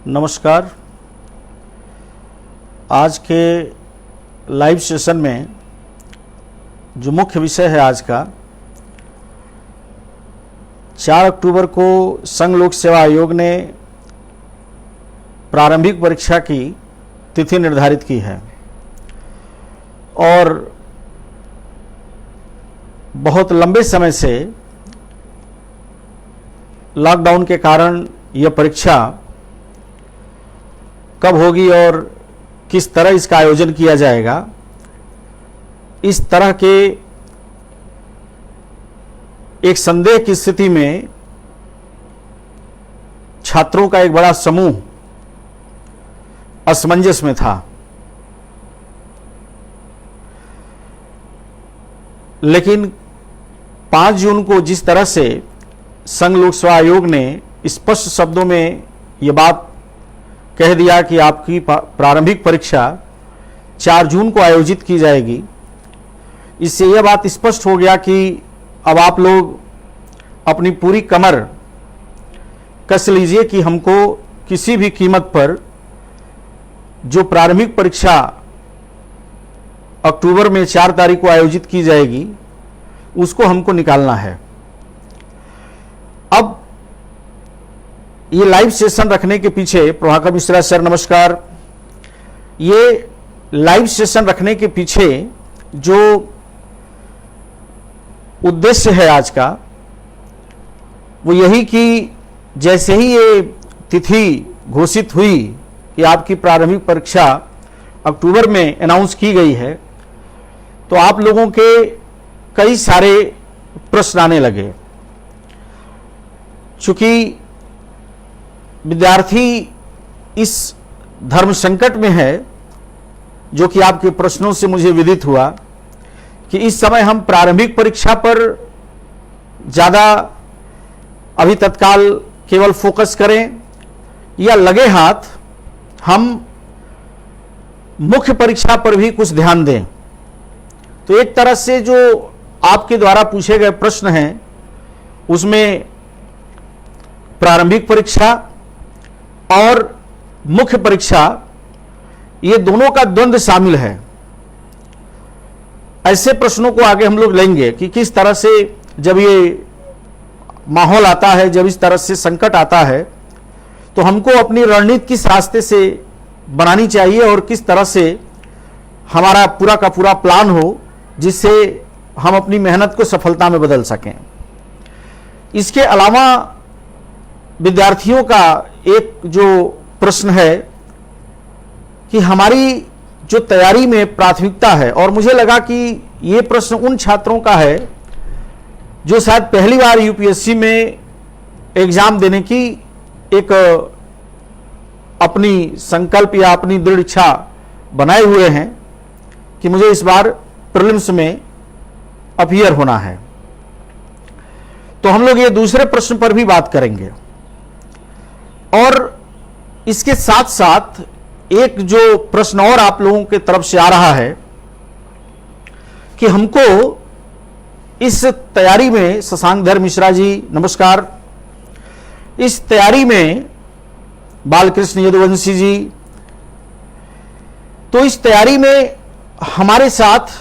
नमस्कार। आज के लाइव सेशन में जो मुख्य विषय है आज का, 4 अक्टूबर को संघ लोक सेवा आयोग ने प्रारंभिक परीक्षा की तिथि निर्धारित की है और बहुत लंबे समय से लॉकडाउन के कारण यह परीक्षा कब होगी और किस तरह इसका आयोजन किया जाएगा, इस तरह के एक संदेह की स्थिति में छात्रों का एक बड़ा समूह असमंजस में था। लेकिन 5 जून को जिस तरह से संघ लोक सेवा आयोग ने स्पष्ट शब्दों में यह बात कह दिया कि आपकी प्रारंभिक परीक्षा 4 जून को आयोजित की जाएगी, इससे यह बात स्पष्ट हो गया कि अब आप लोग अपनी पूरी कमर कस लीजिए कि हमको किसी भी कीमत पर जो प्रारंभिक परीक्षा अक्टूबर में 4 तारीख को आयोजित की जाएगी उसको हमको निकालना है। अब ये लाइव सेशन रखने के पीछे, प्रभाकर मिश्रा सर नमस्कार, ये लाइव सेशन रखने के पीछे जो उद्देश्य है आज का, वो यही कि जैसे ही ये तिथि घोषित हुई कि आपकी प्रारंभिक परीक्षा अक्टूबर में अनाउंस की गई है, तो आप लोगों के कई सारे प्रश्न आने लगे। चूंकि विद्यार्थी इस धर्म संकट में है, जो कि आपके प्रश्नों से मुझे विदित हुआ कि इस समय हम प्रारंभिक परीक्षा पर ज्यादा अभी तत्काल केवल फोकस करें या लगे हाथ हम मुख्य परीक्षा पर भी कुछ ध्यान दें। तो एक तरह से जो आपके द्वारा पूछे गए प्रश्न हैं उसमें प्रारंभिक परीक्षा और मुख्य परीक्षा, ये दोनों का द्वंद्व शामिल है। ऐसे प्रश्नों को आगे हम लोग लेंगे कि किस तरह से जब ये माहौल आता है, जब इस तरह से संकट आता है, तो हमको अपनी रणनीति किस रास्ते से बनानी चाहिए और किस तरह से हमारा पूरा का पूरा प्लान हो जिससे हम अपनी मेहनत को सफलता में बदल सकें। इसके अलावा विद्यार्थियों का एक जो प्रश्न है कि हमारी जो तैयारी में प्राथमिकता है, और मुझे लगा कि ये प्रश्न उन छात्रों का है जो शायद पहली बार यूपीएससी में एग्जाम देने की एक अपनी संकल्प या अपनी दृढ़ इच्छा बनाए हुए हैं कि मुझे इस बार प्रीलिम्स में अपीयर होना है। तो हम लोग ये दूसरे प्रश्न पर भी बात करेंगे और इसके साथ साथ एक जो प्रश्न और आप लोगों के तरफ से आ रहा है कि हमको इस तैयारी में, शशांक धर मिश्रा जी नमस्कार, इस तैयारी में बालकृष्ण यदुवंशी जी, तो इस तैयारी में हमारे साथ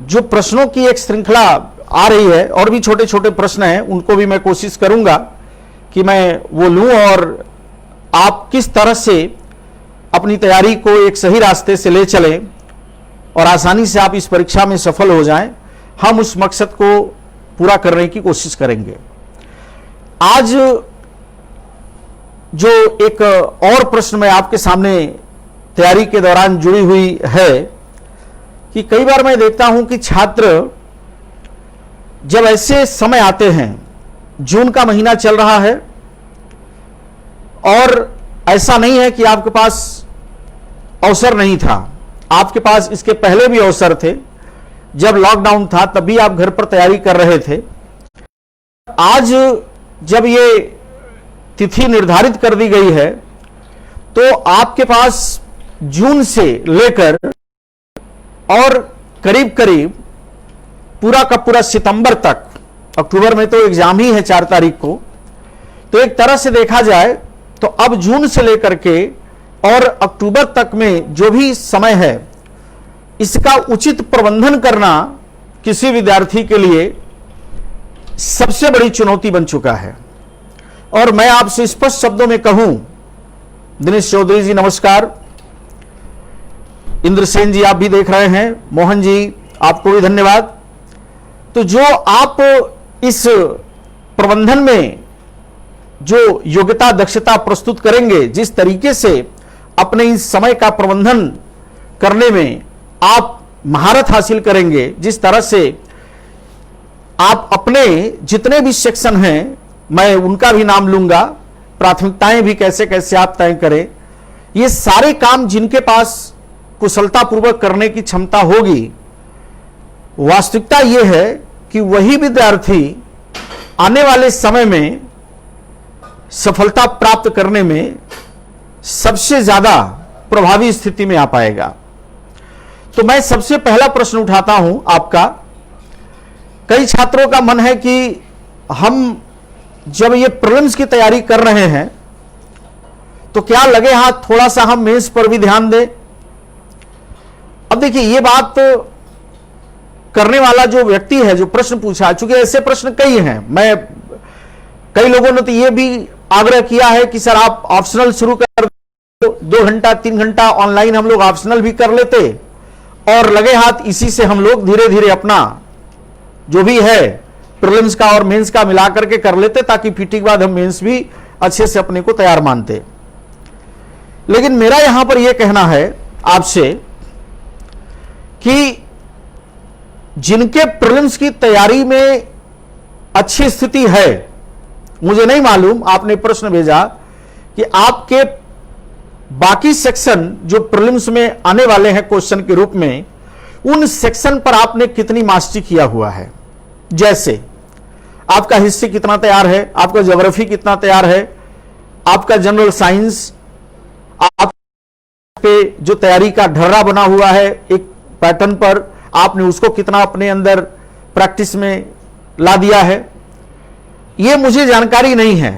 जो प्रश्नों की एक श्रृंखला आ रही है और भी छोटे छोटे प्रश्न हैं, उनको भी मैं कोशिश करूंगा कि मैं वो लूं और आप किस तरह से अपनी तैयारी को एक सही रास्ते से ले चलें और आसानी से आप इस परीक्षा में सफल हो जाएं, हम उस मकसद को पूरा करने की कोशिश करेंगे। आज जो एक और प्रश्न मैं आपके सामने तैयारी के दौरान जुड़ी हुई है कि कई बार मैं देखता हूं कि छात्र जब ऐसे समय आते हैं, जून का महीना चल रहा है और ऐसा नहीं है कि आपके पास अवसर नहीं था, आपके पास इसके पहले भी अवसर थे, जब लॉकडाउन था तब भी आप घर पर तैयारी कर रहे थे। आज जब ये तिथि निर्धारित कर दी गई है तो आपके पास जून से लेकर और करीब करीब पूरा का पूरा सितंबर तक, अक्टूबर में तो एग्जाम ही है 4 तारीख को, तो एक तरह से देखा जाए तो अब जून से लेकर के और अक्टूबर तक में जो भी समय है, इसका उचित प्रबंधन करना किसी विद्यार्थी के लिए सबसे बड़ी चुनौती बन चुका है। और मैं आपसे स्पष्ट शब्दों में कहूं, दिनेश चौधरी जी नमस्कार, इंद्रसेन जी आप भी देख रहे हैं, मोहन जी आपको भी धन्यवाद। तो जो आप इस प्रबंधन में जो योग्यता दक्षता प्रस्तुत करेंगे, जिस तरीके से अपने इस समय का प्रबंधन करने में आप महारत हासिल करेंगे, जिस तरह से आप अपने जितने भी सेक्शन हैं, मैं उनका भी नाम लूंगा, प्राथमिकताएं भी कैसे कैसे आप तय करें, ये सारे काम जिनके पास कुशलतापूर्वक करने की क्षमता होगी, वास्तविकता यह है कि वही विद्यार्थी आने वाले समय में सफलता प्राप्त करने में सबसे ज्यादा प्रभावी स्थिति में आ पाएगा। तो मैं सबसे पहला प्रश्न उठाता हूं आपका। कई छात्रों का मन है कि हम जब ये प्रीलिम्स की तैयारी कर रहे हैं तो क्या लगे हाथ थोड़ा सा हम मेंस पर भी ध्यान दें। अब देखिए, ये बात करने वाला जो व्यक्ति है, जो प्रश्न पूछा, चूंकि ऐसे प्रश्न कई हैं, कई लोगों ने तो ये भी आग्रह किया है कि सर आप ऑप्शनल शुरू कर दो, 2 घंटा 3 घंटा ऑनलाइन हम लोग ऑप्शनल भी कर लेते और लगे हाथ इसी से हम लोग धीरे धीरे अपना जो भी है प्रीलिम्स का और मेंस का मिलाकर के कर लेते, ताकि पीटी के बाद हम मेंस भी अच्छे से अपने को तैयार मानते। लेकिन मेरा यहां पर यह कहना है आपसे कि जिनके प्रीलिम्स की तैयारी में अच्छी स्थिति है, मुझे नहीं मालूम, आपने प्रश्न भेजा कि आपके बाकी सेक्शन जो प्रीलिम्स में आने वाले हैं क्वेश्चन के रूप में, उन सेक्शन पर आपने कितनी मास्टरी किया हुआ है। जैसे आपका हिस्ट्री कितना तैयार है, आपका ज्योग्राफी कितना तैयार है, आपका जनरल साइंस, आप पे जो तैयारी का ढर्रा बना हुआ है एक पैटर्न पर, आपने उसको कितना अपने अंदर प्रैक्टिस में ला दिया है, यह मुझे जानकारी नहीं है।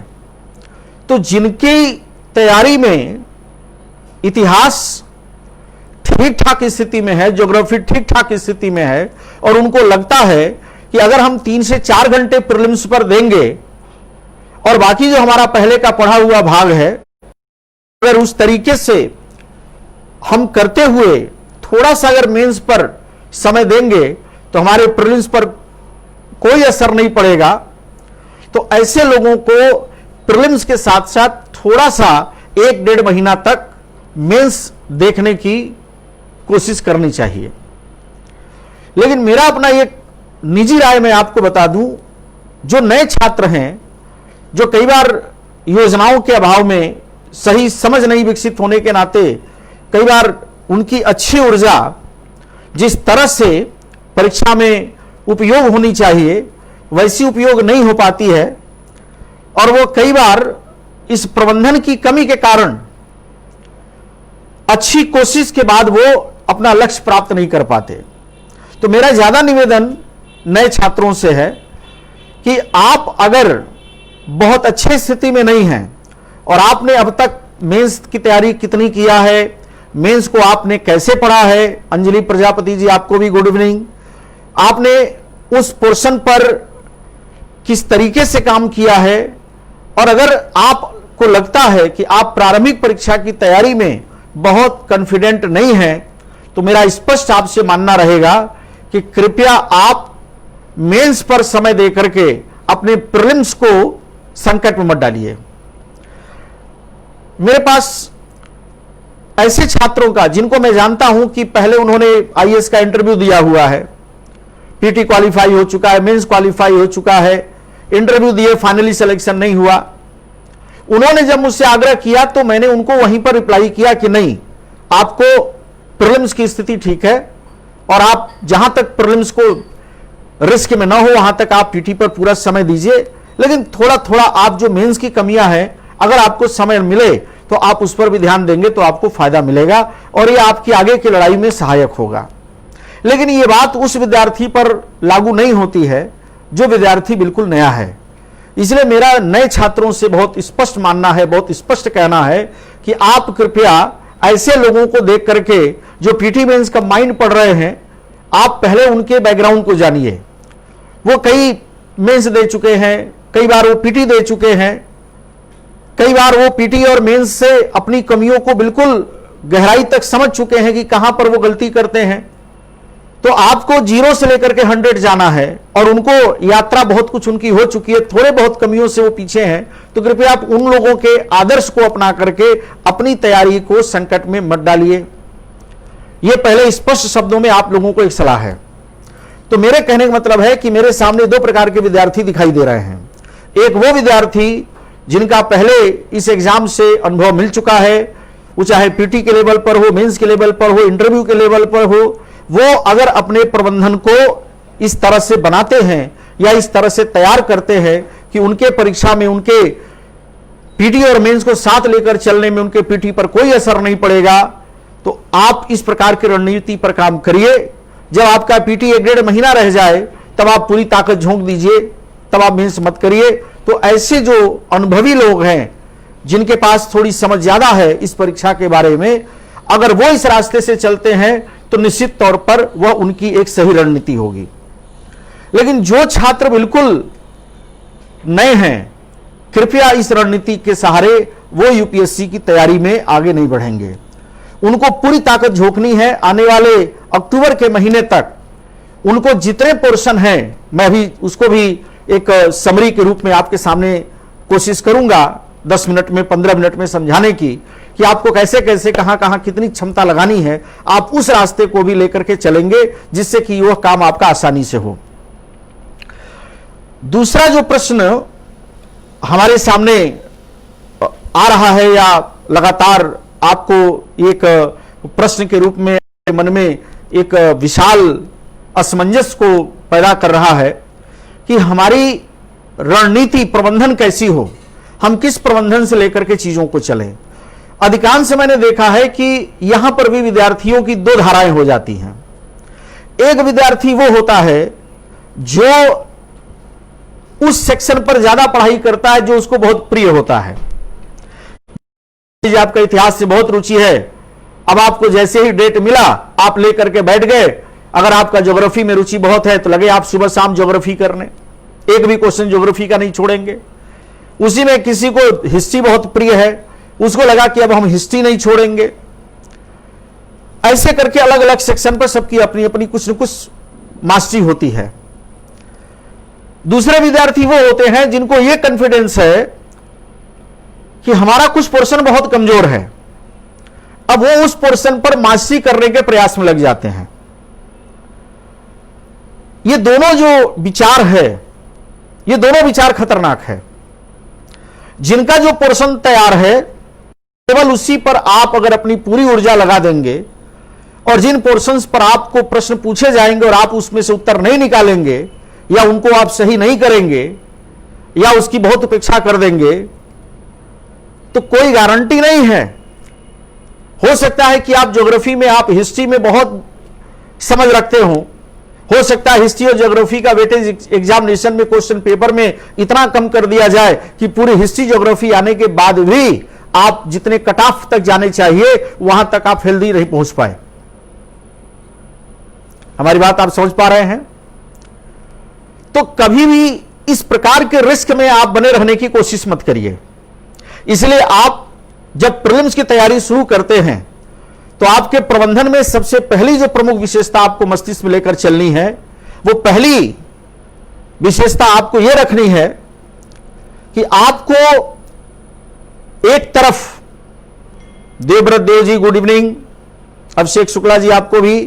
तो जिनकी तैयारी में इतिहास ठीक ठाक स्थिति में है, ज्योग्राफी ठीक ठाक स्थिति में है, और उनको लगता है कि अगर हम 3 से 4 घंटे प्रीलिम्स पर देंगे और बाकी जो हमारा पहले का पढ़ा हुआ भाग है, अगर उस तरीके से हम करते हुए थोड़ा सा अगर मेंस पर समय देंगे तो हमारे प्रीलिम्स पर कोई असर नहीं पड़ेगा। तो ऐसे लोगों को प्रीलिम्स के साथ साथ थोड़ा सा 1-1.5 महीना तक मेंस देखने की कोशिश करनी चाहिए। लेकिन मेरा अपना एक निजी राय मैं आपको बता दूं, जो नए छात्र हैं, जो कई बार योजनाओं के अभाव में सही समझ नहीं विकसित होने के नाते कई बार उनकी अच्छी ऊर्जा जिस तरह से परीक्षा में उपयोग होनी चाहिए वैसी उपयोग नहीं हो पाती है, और वो कई बार इस प्रबंधन की कमी के कारण अच्छी कोशिश के बाद वो अपना लक्ष्य प्राप्त नहीं कर पाते। तो मेरा ज्यादा निवेदन नए छात्रों से है कि आप अगर बहुत अच्छी स्थिति में नहीं हैं और आपने अब तक मेंस की तैयारी कितनी किया है, मेंस को आपने कैसे पढ़ा है, अंजलि प्रजापति जी आपको भी गुड इवनिंग, आपने उस पोर्शन पर किस तरीके से काम किया है, और अगर आपको लगता है कि आप प्रारंभिक परीक्षा की तैयारी में बहुत कॉन्फिडेंट नहीं हैं, तो मेरा स्पष्ट आपसे मानना रहेगा कि कृपया आप मेंस पर समय देकर के अपने प्रीलिम्स को संकट में मत डालिए। मेरे पास ऐसे छात्रों का जिनको मैं जानता हूं कि पहले उन्होंने आईएएस का इंटरव्यू दिया हुआ है, पीटी क्वालिफाई हो चुका है, मेंस क्वालिफाई हो चुका है, इंटरव्यू दिए, फाइनली सिलेक्शन नहीं हुआ। उन्होंने जब मुझसे आग्रह किया तो मैंने उनको वहीं पर रिप्लाई किया कि नहीं, आपको प्रीलिम्स की स्थिति ठीक है और आप जहां तक प्रीलिम्स को रिस्क में ना हो वहां तक आप पीटी पर पूरा समय दीजिए, लेकिन थोड़ा थोड़ा आप जो मेंस की कमियां हैं अगर आपको समय मिले तो आप उस पर भी ध्यान देंगे तो आपको फायदा मिलेगा और ये आपकी आगे की लड़ाई में सहायक होगा। लेकिन ये बात उस विद्यार्थी पर लागू नहीं होती है जो विद्यार्थी बिल्कुल नया है। इसलिए मेरा नए छात्रों से बहुत स्पष्ट मानना है, बहुत स्पष्ट कहना है कि आप कृपया ऐसे लोगों को देख करके जो पीटी मेंस का माइंड पढ़ रहे हैं, आप पहले उनके बैकग्राउंड को जानिए। वो कई मेंस दे चुके हैं, कई बार वो पीटी दे चुके हैं, कई बार वो पीटी और मेंस से अपनी कमियों को बिल्कुल गहराई तक समझ चुके हैं कि कहां पर वो गलती करते हैं। तो आपको 0 से लेकर के 100 जाना है और उनको यात्रा बहुत कुछ उनकी हो चुकी है, थोड़े बहुत कमियों से वो पीछे हैं। तो कृपया आप उन लोगों के आदर्श को अपना करके अपनी तैयारी को संकट में मत डालिए। यह पहले स्पष्ट शब्दों में आप लोगों को एक सलाह है। तो मेरे कहने का मतलब है कि मेरे सामने 2 प्रकार के विद्यार्थी दिखाई दे रहे हैं। एक वो विद्यार्थी जिनका पहले इस एग्जाम से अनुभव मिल चुका है, वो चाहे पीटी के लेवल पर हो, मेंस के लेवल पर हो, इंटरव्यू के लेवल पर हो, वो अगर अपने प्रबंधन को इस तरह से बनाते हैं या इस तरह से तैयार करते हैं कि उनके परीक्षा में उनके पीटी और मेंस को साथ लेकर चलने में उनके पीटी पर कोई असर नहीं पड़ेगा, तो आप इस प्रकार की रणनीति पर काम करिए। जब आपका पीटी 1-1.5 महीना रह जाए तब आप पूरी ताकत झोंक दीजिए, तब आप मेंस मत करिए। तो ऐसे जो अनुभवी लोग हैं जिनके पास थोड़ी समझ ज्यादा है इस परीक्षा के बारे में, अगर वो इस रास्ते से चलते हैं तो निश्चित तौर पर वह उनकी एक सही रणनीति होगी। लेकिन जो छात्र बिल्कुल नए हैं, कृपया इस रणनीति के सहारे वो यूपीएससी की तैयारी में आगे नहीं बढ़ेंगे। उनको पूरी ताकत झोंकनी है। आने वाले अक्टूबर के महीने तक उनको जितने पोर्शन हैं, मैं भी उसको भी एक समरी के रूप में आपके सामने कोशिश करूंगा 10 मिनट में, 15 मिनट में समझाने की कि आपको कैसे कैसे कहां कहां कितनी क्षमता लगानी है। आप उस रास्ते को भी लेकर के चलेंगे जिससे कि वह काम आपका आसानी से हो। दूसरा जो प्रश्न हमारे सामने आ रहा है या लगातार आपको एक प्रश्न के रूप में मन में एक विशाल असमंजस को पैदा कर रहा है कि हमारी रणनीति प्रबंधन कैसी हो, हम किस प्रबंधन से लेकर के चीजों को चलें। अधिकांश मैंने देखा है कि यहां पर भी विद्यार्थियों की 2 धाराएं हो जाती हैं। एक विद्यार्थी वो होता है जो उस सेक्शन पर ज्यादा पढ़ाई करता है जो उसको बहुत प्रिय होता है। आपका इतिहास से बहुत रुचि है, अब आपको जैसे ही डेट मिला आप लेकर के बैठ गए। अगर आपका ज्योग्राफी में रुचि बहुत है तो लगे आप सुबह शाम ज्योग्राफी करने, एक भी क्वेश्चन ज्योग्राफी का नहीं छोड़ेंगे। उसी में किसी को हिस्ट्री बहुत प्रिय है, उसको लगा कि अब हम हिस्ट्री नहीं छोड़ेंगे। ऐसे करके अलग अलग सेक्शन पर सबकी अपनी अपनी कुछ न कुछ मास्टरी होती है। दूसरे विद्यार्थी वो होते हैं जिनको यह कॉन्फिडेंस है कि हमारा कुछ पोर्शन बहुत कमजोर है, अब वो उस पोर्शन पर मास्टरी करने के प्रयास में लग जाते हैं। ये दोनों जो विचार है, ये दोनों विचार खतरनाक है। जिनका जो पोर्शन तैयार है केवल उसी पर आप अगर अपनी पूरी ऊर्जा लगा देंगे और जिन पोर्शंस पर आपको प्रश्न पूछे जाएंगे और आप उसमें से उत्तर नहीं निकालेंगे या उनको आप सही नहीं करेंगे या उसकी बहुत उपेक्षा कर देंगे तो कोई गारंटी नहीं है। हो सकता है कि आप ज्योग्राफी में, आप हिस्ट्री में बहुत समझ रखते हो सकता है हिस्ट्री और ज्योग्राफी का वेटेज एग्जामिनेशन में क्वेश्चन पेपर में इतना कम कर दिया जाए कि पूरी हिस्ट्री ज्योग्राफी आने के बाद भी आप जितने कट ऑफ तक जाने चाहिए वहां तक आप हेल्दी नहीं पहुंच पाए। हमारी बात आप समझ पा रहे हैं? तो कभी भी इस प्रकार के रिस्क में आप बने रहने की कोशिश मत करिए। इसलिए आप जब प्रीलिम्स की तैयारी शुरू करते हैं तो आपके प्रबंधन में सबसे पहली जो प्रमुख विशेषता आपको मस्तिष्क में लेकर चलनी है, वो पहली विशेषता आपको यह रखनी है कि आपको एक तरफ, देवव्रत देव जी गुड इवनिंग, अभिषेक शुक्ला जी आपको भी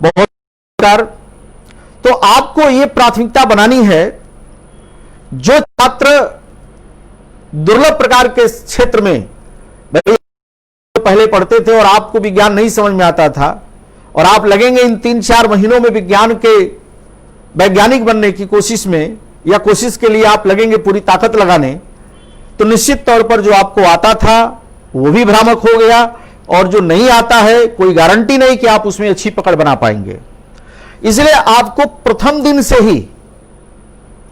बहुत नमस्कार। तो आपको यह प्राथमिकता बनानी है, जो छात्र दुर्लभ प्रकार के क्षेत्र में पहले पढ़ते थे और आपको विज्ञान नहीं समझ में आता था और आप लगेंगे इन 3-4 महीनों में विज्ञान के वैज्ञानिक बनने की कोशिश में या कोशिश के लिए आप लगेंगे पूरी ताकत लगाने, तो निश्चित तौर पर जो आपको आता था वो भी भ्रामक हो गया और जो नहीं आता है कोई गारंटी नहीं कि आप उसमें अच्छी पकड़ बना पाएंगे। इसलिए आपको प्रथम दिन से ही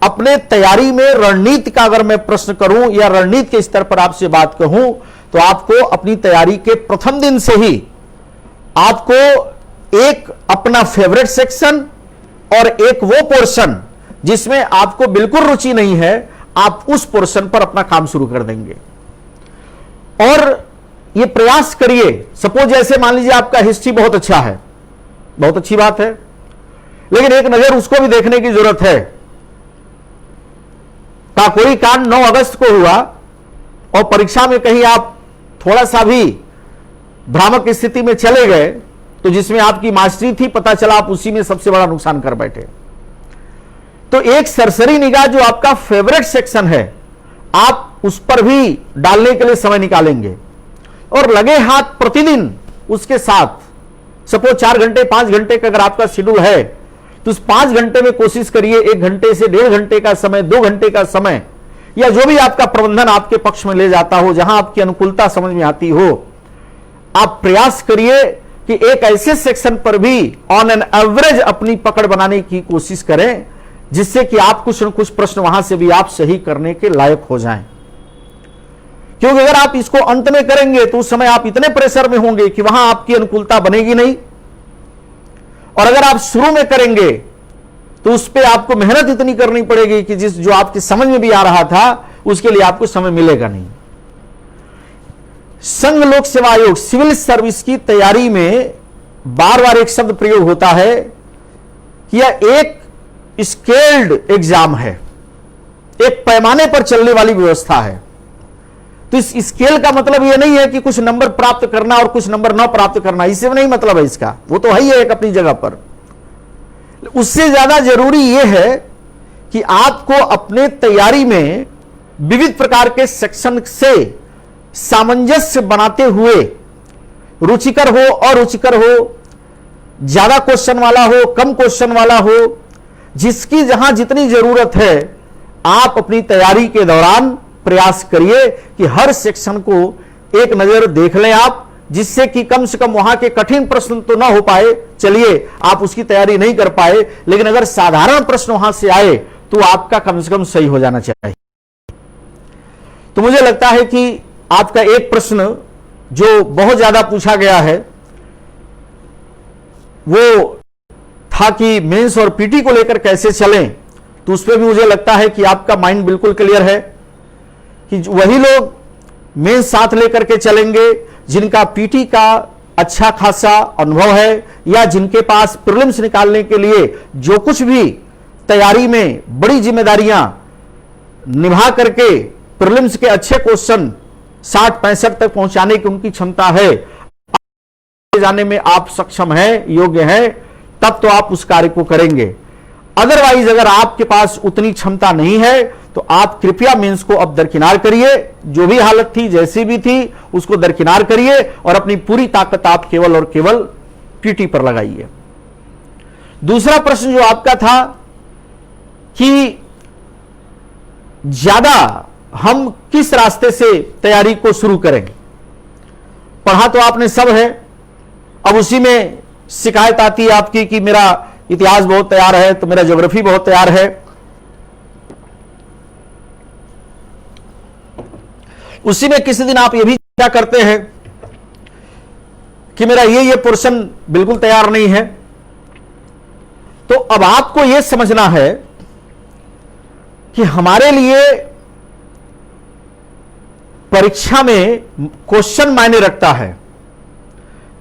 अपने तैयारी में रणनीति का अगर मैं प्रश्न करूं या रणनीति के स्तर पर आपसे बात कहूं, तो आपको अपनी तैयारी के प्रथम दिन से ही आपको एक अपना फेवरेट सेक्शन और एक वो पोर्शन जिसमें आपको बिल्कुल रुचि नहीं है, आप उस पोर्शन पर अपना काम शुरू कर देंगे। और ये प्रयास करिए, सपोज जैसे मान लीजिए आपका हिस्ट्री बहुत अच्छा है, बहुत अच्छी बात है, लेकिन एक नजर उसको भी देखने की जरूरत है। कोई कांड 9 अगस्त को हुआ और परीक्षा में कहीं आप थोड़ा सा भी भ्रामक स्थिति में चले गए, तो जिसमें आपकी मास्टरी थी, पता चला आप उसी में सबसे बड़ा नुकसान कर बैठे। तो एक सरसरी निगाह जो आपका फेवरेट सेक्शन है, आप उस पर भी डालने के लिए समय निकालेंगे और लगे हाथ प्रतिदिन उसके साथ। सपोज 4 घंटे 5 घंटे का अगर आपका शेड्यूल है, तो उस 5 घंटे में कोशिश करिए 1 घंटे से 1.5 घंटे का समय, 2 घंटे का समय, या जो भी आपका प्रबंधन आपके पक्ष में ले जाता हो, जहां आपकी अनुकूलता समझ में आती हो, आप प्रयास करिए कि एक ऐसे सेक्शन पर भी ऑन एन एवरेज अपनी पकड़ बनाने की कोशिश करें, जिससे कि आप कुछ न कुछ प्रश्न वहां से भी आप सही करने के लायक हो जाएं। क्योंकि अगर आप इसको अंत में करेंगे तो उस समय आप इतने प्रेशर में होंगे कि वहां आपकी अनुकूलता बनेगी नहीं, और अगर आप शुरू में करेंगे तो उस पर आपको मेहनत इतनी करनी पड़ेगी कि जिस जो आपकी समझ में भी आ रहा था उसके लिए आपको समय मिलेगा नहीं। संघ लोक सेवा आयोग सिविल सर्विस की तैयारी में बार बार एक शब्द प्रयोग होता है कि यह एक स्केल्ड एग्जाम है, एक पैमाने पर चलने वाली व्यवस्था है। तो इस स्केल का मतलब यह नहीं है कि कुछ नंबर प्राप्त करना और कुछ नंबर न प्राप्त करना, इससे नहीं मतलब है इसका, वो तो है ही है एक अपनी जगह पर। उससे ज्यादा जरूरी यह है कि आपको अपने तैयारी में विविध प्रकार के सेक्शन से सामंजस्य बनाते हुए, रुचिकर हो अरुचिकर हो, ज्यादा क्वेश्चन वाला हो कम क्वेश्चन वाला हो, जिसकी जहां जितनी जरूरत है, आप अपनी तैयारी के दौरान प्रयास करिए कि हर सेक्शन को एक नजर देख लें आप, जिससे कि कम से कम वहां के कठिन प्रश्न तो ना हो पाए, चलिए आप उसकी तैयारी नहीं कर पाए, लेकिन अगर साधारण प्रश्न वहां से आए तो आपका कम से कम सही हो जाना चाहिए। तो मुझे लगता है कि आपका एक प्रश्न जो बहुत ज्यादा पूछा गया है वो था कि मेंस और पीटी को लेकर कैसे चलें, तो उस पर भी मुझे लगता है कि आपका माइंड बिल्कुल क्लियर है कि वही लोग मेंस साथ लेकर के चलेंगे जिनका पीटी का अच्छा खासा अनुभव है, या जिनके पास प्रीलिम्स निकालने के लिए जो कुछ भी तैयारी में बड़ी जिम्मेदारियां निभा करके प्रीलिम्स के अच्छे क्वेश्चन 60-65 तक पहुंचाने की उनकी क्षमता है, जाने में आप सक्षम हैं, योग्य हैं, तब तो आप उस कार्य को करेंगे। अदरवाइज अगर आपके पास उतनी क्षमता नहीं है तो आप कृपया मेंस को अब दरकिनार करिए, जो भी हालत थी जैसी भी थी उसको दरकिनार करिए और अपनी पूरी ताकत आप केवल और केवल पीटी पर लगाइए। दूसरा प्रश्न जो आपका था कि ज्यादा हम किस रास्ते से तैयारी को शुरू करें, पढ़ा तो आपने सब है, अब उसी में शिकायत आती है आपकी कि मेरा इतिहास बहुत तैयार है तो मेरा ज्योग्राफी बहुत तैयार है। उसी में किसी दिन आप ये भी क्या करते हैं कि मेरा ये पोर्शन बिल्कुल तैयार नहीं है। तो अब आपको यह समझना है कि हमारे लिए परीक्षा में क्वेश्चन मायने रखता है।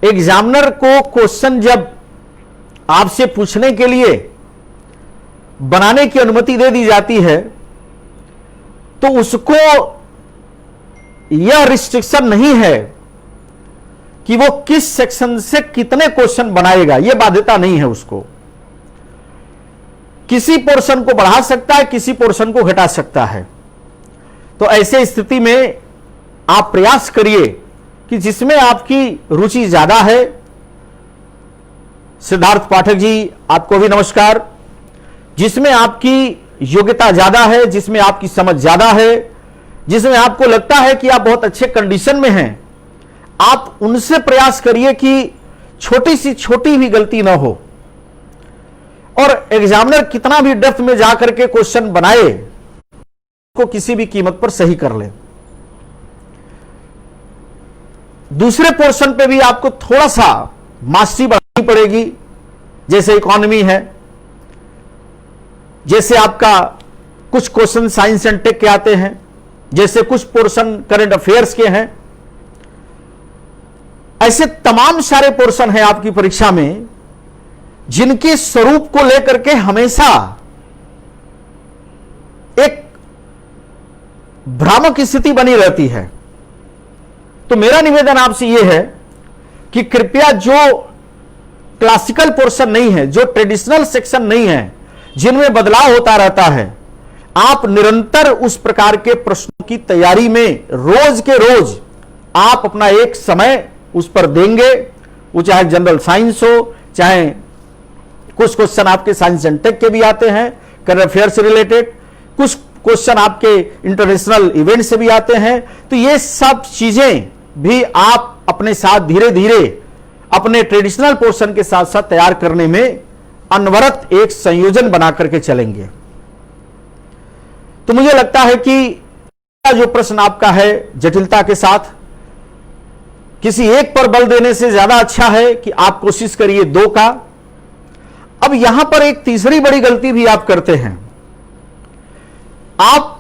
एग्जामिनर को क्वेश्चन जब आपसे पूछने के लिए बनाने की अनुमति दे दी जाती है तो उसको यह रिस्ट्रिक्शन नहीं है कि वो किस सेक्शन से कितने क्वेश्चन बनाएगा, यह बाध्यता नहीं है उसको। किसी पोर्शन को बढ़ा सकता है, किसी पोर्शन को घटा सकता है। तो ऐसे स्थिति में आप प्रयास करिए कि जिसमें आपकी रुचि ज्यादा है। सिद्धार्थ पाठक जी, आपको भी नमस्कार। जिसमें आपकी योग्यता ज्यादा है, जिसमें आपकी समझ ज्यादा है, जिसमें आपको लगता है कि आप बहुत अच्छे कंडीशन में हैं, आप उनसे प्रयास करिए कि छोटी सी छोटी भी गलती ना हो। और एग्जामिनर कितना भी डेप्थ में जाकर के क्वेश्चन बनाए को किसी भी कीमत पर सही कर ले। दूसरे पोर्शन पे भी आपको थोड़ा सा मास्टरी बढ़ानी पड़ेगी, जैसे इकोनॉमी है, जैसे आपका कुछ क्वेश्चन साइंस एंड टेक के आते हैं, जैसे कुछ पोर्शन करंट अफेयर्स के हैं। ऐसे तमाम सारे पोर्शन हैं आपकी परीक्षा में जिनके स्वरूप को लेकर के हमेशा एक भ्रामक स्थिति बनी रहती है। तो मेरा निवेदन आपसे यह है कि कृपया जो क्लासिकल पोर्शन नहीं है, जो ट्रेडिशनल सेक्शन नहीं है, जिनमें बदलाव होता रहता है, आप निरंतर उस प्रकार के प्रश्नों की तैयारी में रोज के रोज आप अपना एक समय उस पर देंगे। वो चाहे जनरल साइंस हो, चाहे कुछ क्वेश्चन आपके साइंस एंड टेक के भी आते हैं करंट अफेयर से रिलेटेड, कुछ क्वेश्चन आपके इंटरनेशनल इवेंट से भी आते हैं। तो ये सब चीजें भी आप अपने साथ धीरे धीरे अपने ट्रेडिशनल पोर्शन के साथ साथ तैयार करने में अनवरत एक संयोजन बना करके चलेंगे। तो मुझे लगता है कि जो प्रश्न आपका है जटिलता के साथ, किसी एक पर बल देने से ज्यादा अच्छा है कि आप कोशिश करिए दो का। अब यहां पर एक तीसरी बड़ी गलती भी आप करते हैं। आप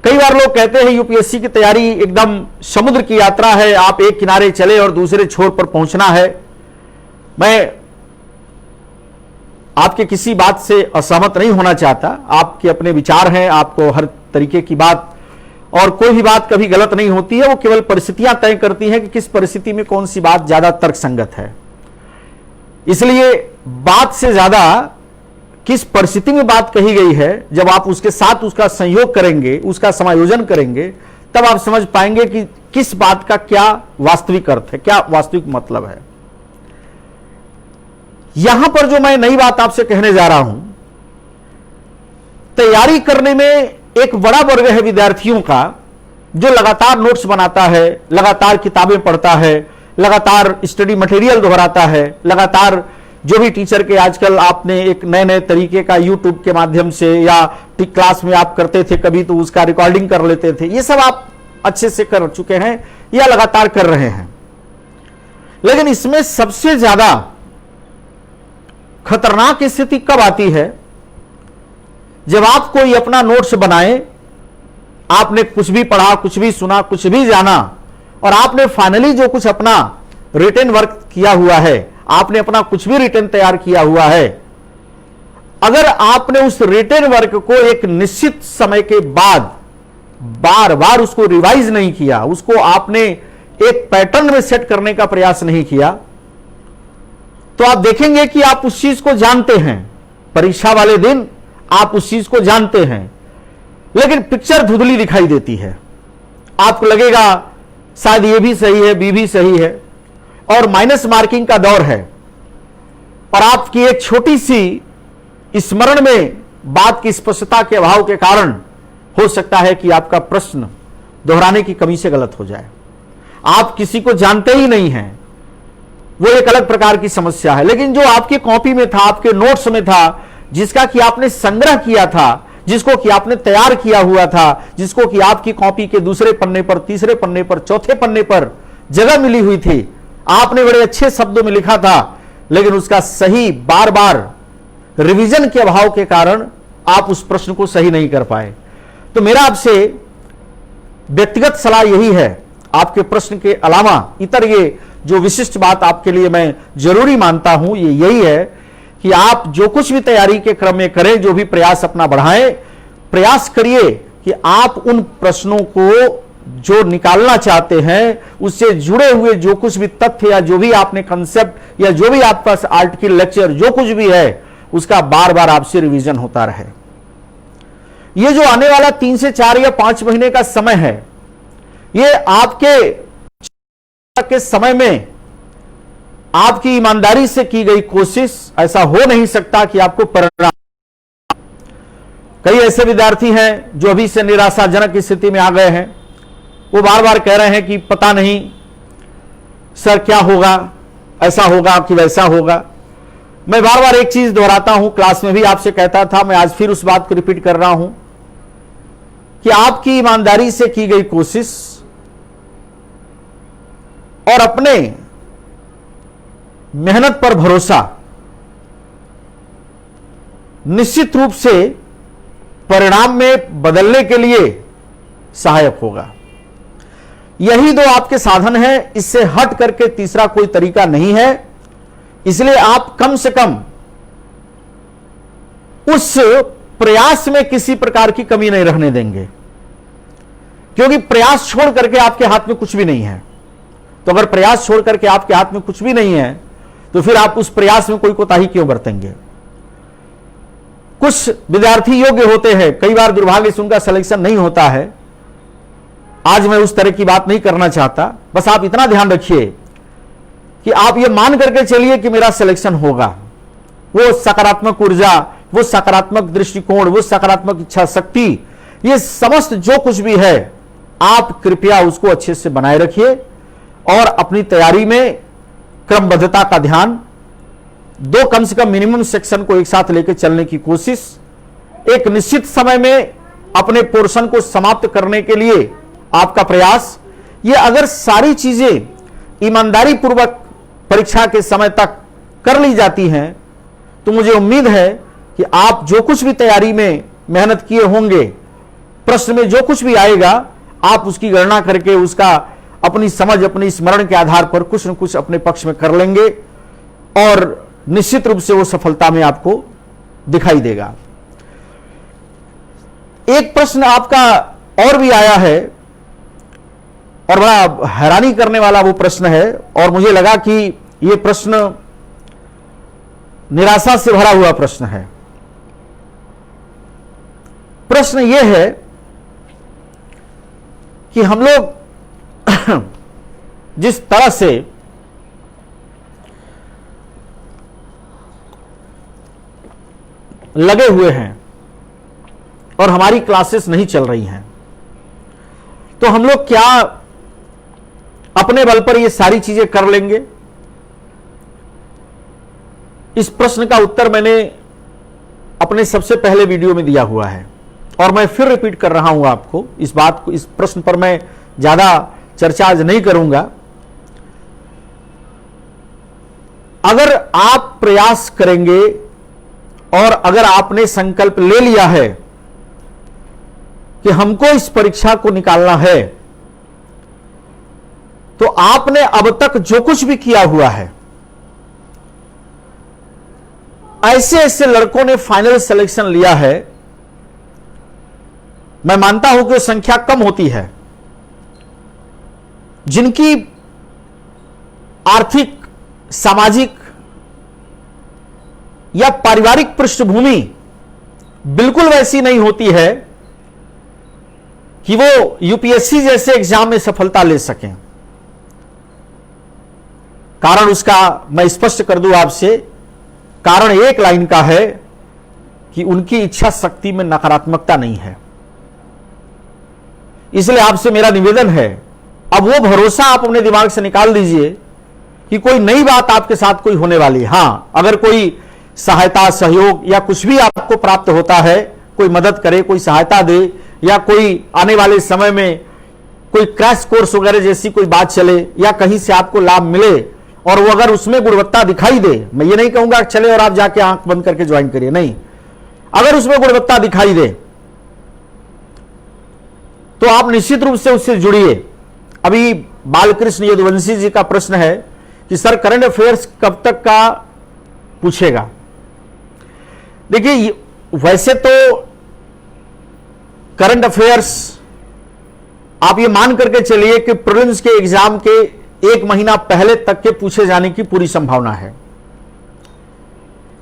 कई बार लोग कहते हैं यूपीएससी की तैयारी एकदम समुद्र की यात्रा है, आप एक किनारे चले और दूसरे छोर पर पहुंचना है। मैं आपके किसी बात से असहमत नहीं होना चाहता, आपके अपने विचार हैं, आपको हर तरीके की बात और कोई भी बात कभी गलत नहीं होती है, वो केवल परिस्थितियां तय करती हैं कि किस परिस्थिति में कौन सी बात ज्यादा तर्कसंगत है। इसलिए बात से ज्यादा किस परिस्थिति में बात कही गई है, जब आप उसके साथ उसका संयोग करेंगे, उसका समायोजन करेंगे, तब आप समझ पाएंगे कि किस बात का क्या वास्तविक अर्थ है, क्या वास्तविक मतलब है। यहां पर जो मैं नई बात आपसे कहने जा रहा हूं, तैयारी करने में एक बड़ा वर्ग है विद्यार्थियों का जो लगातार नोट्स बनाता है, लगातार किताबें पढ़ता है, लगातार स्टडी मटेरियल दोहराता है, लगातार जो भी टीचर के आजकल आपने एक नए नए तरीके का यूट्यूब के माध्यम से या क्लास में आप करते थे कभी तो उसका रिकॉर्डिंग कर लेते थे, ये सब आप अच्छे से कर चुके हैं या लगातार कर रहे हैं। लेकिन इसमें सबसे ज्यादा खतरनाक स्थिति कब आती है, जब आप कोई अपना नोट्स बनाए, आपने कुछ भी पढ़ा, कुछ भी सुना, कुछ भी जाना और आपने फाइनली जो कुछ अपना रिटन वर्क किया हुआ है, आपने अपना कुछ भी रिटन तैयार किया हुआ है, अगर आपने उस रिटन वर्क को एक निश्चित समय के बाद बार बार उसको रिवाइज नहीं किया, उसको आपने एक पैटर्न में सेट करने का प्रयास नहीं किया, तो आप देखेंगे कि आप उस चीज को जानते हैं, परीक्षा वाले दिन आप उस चीज को जानते हैं, लेकिन पिक्चर धुंधली दिखाई देती है। आपको लगेगा शायद ये भी सही है, बी भी सही है, और माइनस मार्किंग का दौर है, और आपकी एक छोटी सी स्मरण में बात की स्पष्टता के अभाव के कारण हो सकता है कि आपका प्रश्न दोहराने की कमी से गलत हो जाए। आप किसी को जानते ही नहीं हैं, वो एक अलग प्रकार की समस्या है। लेकिन जो आपकी कॉपी में था, आपके नोट्स में था, जिसका कि आपने संग्रह किया था, जिसको कि आपने तैयार किया हुआ था, जिसको कि आपकी कॉपी के दूसरे पन्ने पर, तीसरे पन्ने पर, चौथे पन्ने पर जगह मिली हुई थी, आपने बड़े अच्छे शब्दों में लिखा था, लेकिन उसका सही बार बार रिवीजन के अभाव के कारण आप उस प्रश्न को सही नहीं कर पाए। तो मेरा आपसे व्यक्तिगत सलाह यही है, आपके प्रश्न के अलावा इतर ये जो विशिष्ट बात आपके लिए मैं जरूरी मानता हूं, ये यही है कि आप जो कुछ भी तैयारी के क्रम में करें, जो भी प्रयास अपना बढ़ाएं, प्रयास करिए कि आप उन प्रश्नों को जो निकालना चाहते हैं, उससे जुड़े हुए जो कुछ भी तथ्य या जो भी आपने कंसेप्ट या जो भी आपके पास आर्टिकल, लेक्चर जो कुछ भी है, उसका बार बार आपसे रिवीजन होता रहे। ये जो आने वाला 3 से 4 या 5 महीने का समय है, ये आपके समय में आपकी ईमानदारी से की गई कोशिश, ऐसा हो नहीं सकता कि आपको परिणाम। कई ऐसे विद्यार्थी हैं जो अभी से निराशाजनक स्थिति में आ गए हैं, वो बार बार कह रहे हैं कि पता नहीं सर क्या होगा, ऐसा होगा कि वैसा होगा। मैं बार बार एक चीज दोहराता हूं, क्लास में भी आपसे कहता था, मैं आज फिर उस बात को रिपीट कर रहा हूं कि आपकी ईमानदारी से की गई कोशिश और अपने मेहनत पर भरोसा निश्चित रूप से परिणाम में बदलने के लिए सहायक होगा। यही दो आपके साधन हैं, इससे हट करके तीसरा कोई तरीका नहीं है। इसलिए आप कम से कम उस प्रयास में किसी प्रकार की कमी नहीं रहने देंगे, क्योंकि प्रयास छोड़ करके आपके हाथ में कुछ भी नहीं है। तो अगर प्रयास छोड़ करके आपके हाथ में कुछ भी नहीं है तो फिर आप उस प्रयास में कोई कोताही क्यों बरतेंगे। कुछ विद्यार्थी योग्य होते हैं, कई बार दुर्भाग्य से उनका सिलेक्शन नहीं होता है। आज मैं उस तरह की बात नहीं करना चाहता, बस आप इतना ध्यान रखिए कि आप ये मान करके चलिए कि मेरा सिलेक्शन होगा। वो सकारात्मक ऊर्जा, वो सकारात्मक दृष्टिकोण, वो सकारात्मक इच्छा शक्ति, ये समस्त जो कुछ भी है आप कृपया उसको अच्छे से बनाए रखिए और अपनी तैयारी में क्रमबद्धता का ध्यान, दो कम से कम मिनिमम सेक्शन को एक साथ लेकर चलने की कोशिश, एक निश्चित समय में अपने पोर्शन को समाप्त करने के लिए आपका प्रयास, ये अगर सारी चीजें ईमानदारी पूर्वक परीक्षा के समय तक कर ली जाती हैं तो मुझे उम्मीद है कि आप जो कुछ भी तैयारी में मेहनत किए होंगे, प्रश्न में जो कुछ भी आएगा आप उसकी गणना करके उसका अपनी समझ, अपनी स्मरण के आधार पर कुछ न कुछ अपने पक्ष में कर लेंगे और निश्चित रूप से वो सफलता में आपको दिखाई देगा। एक प्रश्न आपका और भी आया है और बड़ा हैरानी करने वाला वो प्रश्न है, और मुझे लगा कि ये प्रश्न निराशा से भरा हुआ प्रश्न है। प्रश्न ये है कि हम लोग जिस तरह से लगे हुए हैं और हमारी क्लासेस नहीं चल रही हैं, तो हम लोग क्या अपने बल पर ये सारी चीजें कर लेंगे? इस प्रश्न का उत्तर मैंने अपने सबसे पहले वीडियो में दिया हुआ है और मैं फिर रिपीट कर रहा हूं आपको इस बात को। इस प्रश्न पर मैं ज्यादा चर्चा आज नहीं करूंगा। अगर आप प्रयास करेंगे और अगर आपने संकल्प ले लिया है कि हमको इस परीक्षा को निकालना है, तो आपने अब तक जो कुछ भी किया हुआ है, ऐसे ऐसे लड़कों ने फाइनल सिलेक्शन लिया है, मैं मानता हूं कि संख्या कम होती है, जिनकी आर्थिक, सामाजिक या पारिवारिक पृष्ठभूमि बिल्कुल वैसी नहीं होती है कि वो यूपीएससी जैसे एग्जाम में सफलता ले सकें। कारण उसका मैं स्पष्ट कर दूं आपसे, कारण एक लाइन का है कि उनकी इच्छा शक्ति में नकारात्मकता नहीं है। इसलिए आपसे मेरा निवेदन है, अब वो भरोसा आप अपने दिमाग से निकाल दीजिए कि कोई नई बात आपके साथ कोई होने वाली। हां, अगर कोई सहायता, सहयोग या कुछ भी आपको प्राप्त होता है, कोई मदद करे, कोई सहायता दे, या कोई आने वाले समय में कोई क्रैश कोर्स वगैरह जैसी कोई बात चले या कहीं से आपको लाभ मिले और वो अगर उसमें गुणवत्ता दिखाई दे, मैं ये नहीं कहूंगा चले और आप जाके आंख बंद करके ज्वाइन करिए, नहीं, अगर उसमें गुणवत्ता दिखाई दे तो आप निश्चित रूप से उससे जुड़िए। अभी बालकृष्ण यदुवंशी जी का प्रश्न है कि सर करंट अफेयर्स कब तक का पूछेगा। देखिए, वैसे तो करंट अफेयर्स आप ये मान करके चलिए कि प्रीलिम्स के एग्जाम के एक महीना पहले तक के पूछे जाने की पूरी संभावना है,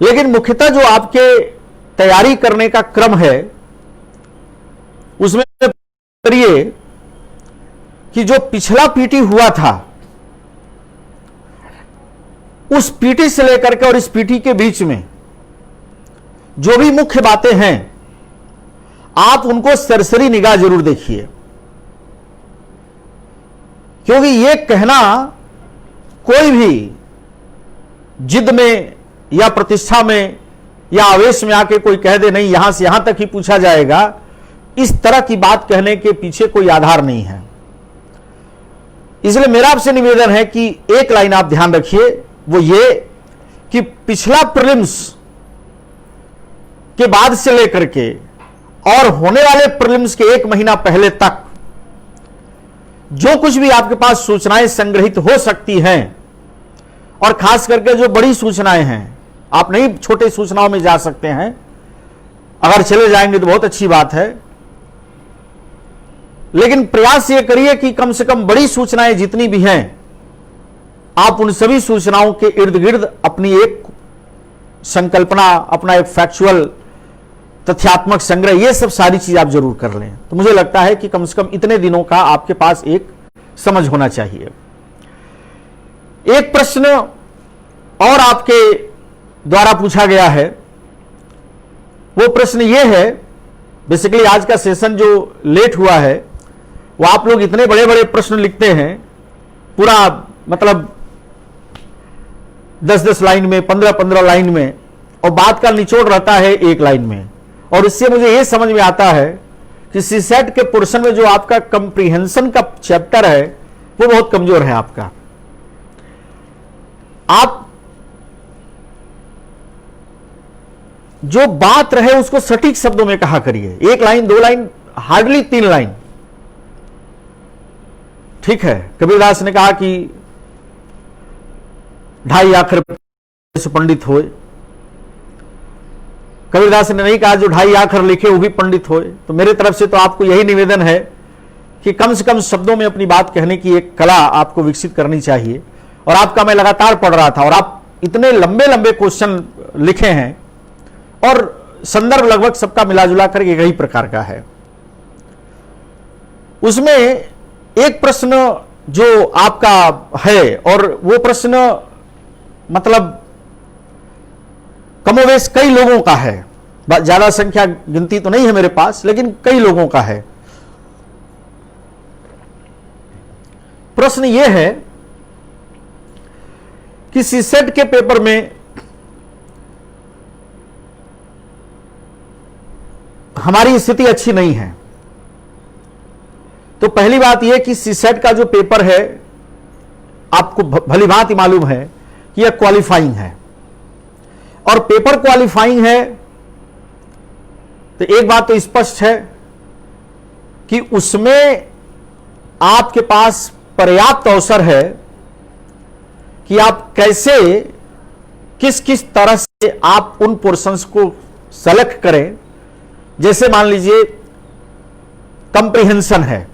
लेकिन मुख्यतः जो आपके तैयारी करने का क्रम है उसमें करिए कि जो पिछला पीटी हुआ था उस पीटी से लेकर के और इस पीटी के बीच में जो भी मुख्य बातें हैं आप उनको सरसरी निगाह जरूर देखिए, क्योंकि ये कहना कोई भी जिद में या प्रतिष्ठा में या आवेश में आके कोई कह दे नहीं यहां से यहां तक ही पूछा जाएगा, इस तरह की बात कहने के पीछे कोई आधार नहीं है। इसलिए मेरा आपसे निवेदन है कि एक लाइन आप ध्यान रखिए, वो ये कि पिछला प्रीलिम्स के बाद से लेकर के और होने वाले प्रीलिम्स के 1 महीना पहले तक जो कुछ भी आपके पास सूचनाएं संग्रहित हो सकती हैं, और खास करके जो बड़ी सूचनाएं हैं, आप नहीं छोटे सूचनाओं में जा सकते हैं, अगर चले जाएंगे तो बहुत अच्छी बात है, लेकिन प्रयास ये करिए कि कम से कम बड़ी सूचनाएं जितनी भी हैं, आप उन सभी सूचनाओं के इर्द गिर्द अपनी एक संकल्पना, अपना एक फैक्चुअल तथ्यात्मक संग्रह, ये सब सारी चीज आप जरूर कर लें। तो मुझे लगता है कि कम से कम इतने दिनों का आपके पास एक समझ होना चाहिए। एक प्रश्न और आपके द्वारा पूछा गया है, वो प्रश्न ये है, बेसिकली आज का सेशन जो लेट हुआ है वो आप लोग इतने बड़े बड़े प्रश्न लिखते हैं, पूरा मतलब 10-10 लाइन में, 15-15 लाइन में, और बात का निचोड़ रहता है 1 लाइन में। और इससे मुझे यह समझ में आता है कि सीसेट के पोर्शन में जो आपका कंप्रीहेंशन का चैप्टर है वो बहुत कमजोर है आपका। आप जो बात रहे उसको सटीक शब्दों में कहा करिए, 1 लाइन 2 लाइन, हार्डली 3 लाइन, ठीक है। कबीरदास ने कहा कि 2.5 आखर से पंडित होए। कबीरदास ने नहीं कहा जो 2.5 आखर लिखे वो भी पंडित होए। तो मेरे तरफ से तो आपको यही निवेदन है कि कम से कम शब्दों में अपनी बात कहने की एक कला आपको विकसित करनी चाहिए। और आपका मैं लगातार पढ़ रहा था और आप इतने लंबे लंबे क्वेश्चन लिखे हैं और संदर्भ लगभग सबका मिलाजुला कर एक ही प्रकार का है। उसमें एक प्रश्न जो आपका है, और वो प्रश्न मतलब कमोवेश कई लोगों का है, ज्यादा संख्या गिनती तो नहीं है मेरे पास, लेकिन कई लोगों का है। प्रश्न यह है कि सीसेट के पेपर में हमारी स्थिति अच्छी नहीं है। तो पहली बात यह कि सीसेट का जो पेपर है आपको भली भांति मालूम है कि यह क्वालिफाइंग है, और पेपर क्वालिफाइंग है तो एक बात तो स्पष्ट है कि उसमें आपके पास पर्याप्त अवसर है कि आप कैसे, किस किस तरह से आप उन पोर्शंस को सेलेक्ट करें। जैसे मान लीजिए कंप्रीहेंशन है,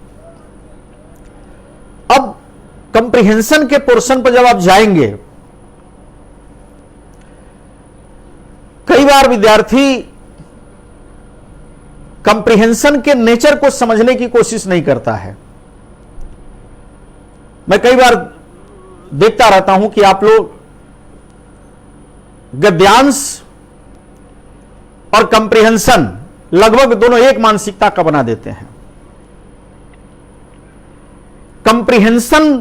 अब कंप्रीहेंशन के पोर्शन पर जब आप जाएंगे, कई बार विद्यार्थी कंप्रीहेंशन के नेचर को समझने की कोशिश नहीं करता है। मैं कई बार देखता रहता हूं कि आप लोग गद्यांश और कंप्रीहेंशन लगभग दोनों एक मानसिकता का बना देते हैं। कंप्रीहेंशन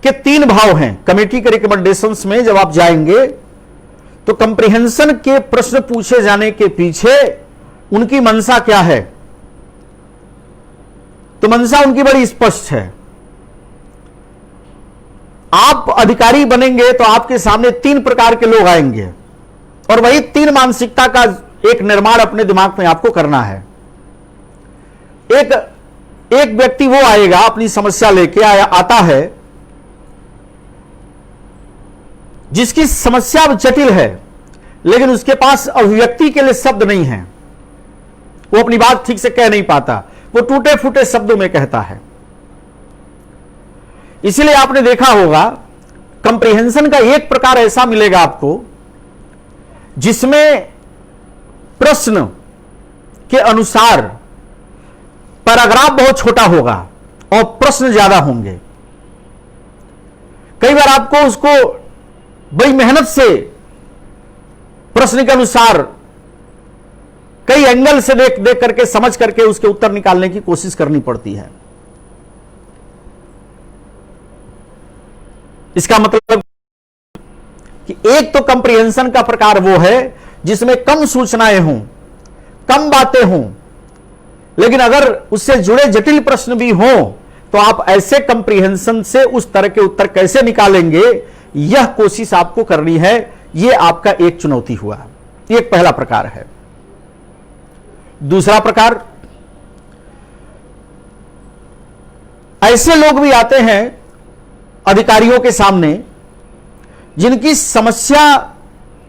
के 3 भाव हैं। कमेटी के रिकमेंडेशंस में जब आप जाएंगे तो कंप्रीहेंशन के प्रश्न पूछे जाने के पीछे उनकी मंशा क्या है, तो मंशा उनकी बड़ी स्पष्ट है। आप अधिकारी बनेंगे तो आपके सामने 3 प्रकार के लोग आएंगे, और वही 3 मानसिकता का एक निर्माण अपने दिमाग में आपको करना है। एक व्यक्ति वो आएगा, अपनी समस्या लेके आता है, जिसकी समस्या जटिल है लेकिन उसके पास अभिव्यक्ति के लिए शब्द नहीं है, वो अपनी बात ठीक से कह नहीं पाता, वो टूटे फूटे शब्दों में कहता है। इसलिए आपने देखा होगा कंप्रीहेंशन का एक प्रकार ऐसा मिलेगा आपको जिसमें प्रश्न के अनुसार पैराग्राफ बहुत छोटा होगा और प्रश्न ज्यादा होंगे। कई बार आपको उसको बड़ी मेहनत से प्रश्न के अनुसार कई एंगल से देख करके, समझ करके उसके उत्तर निकालने की कोशिश करनी पड़ती है। इसका मतलब कि एक तो कंप्रीहेंशन का प्रकार वो है जिसमें कम सूचनाएं हों, कम बातें हों, लेकिन अगर उससे जुड़े जटिल प्रश्न भी हों तो आप ऐसे कंप्रीहेंशन से उस तरह के उत्तर कैसे निकालेंगे, यह कोशिश आपको करनी है। यह आपका एक चुनौती हुआ। यह एक पहला प्रकार है। दूसरा प्रकार, ऐसे लोग भी आते हैं अधिकारियों के सामने जिनकी समस्या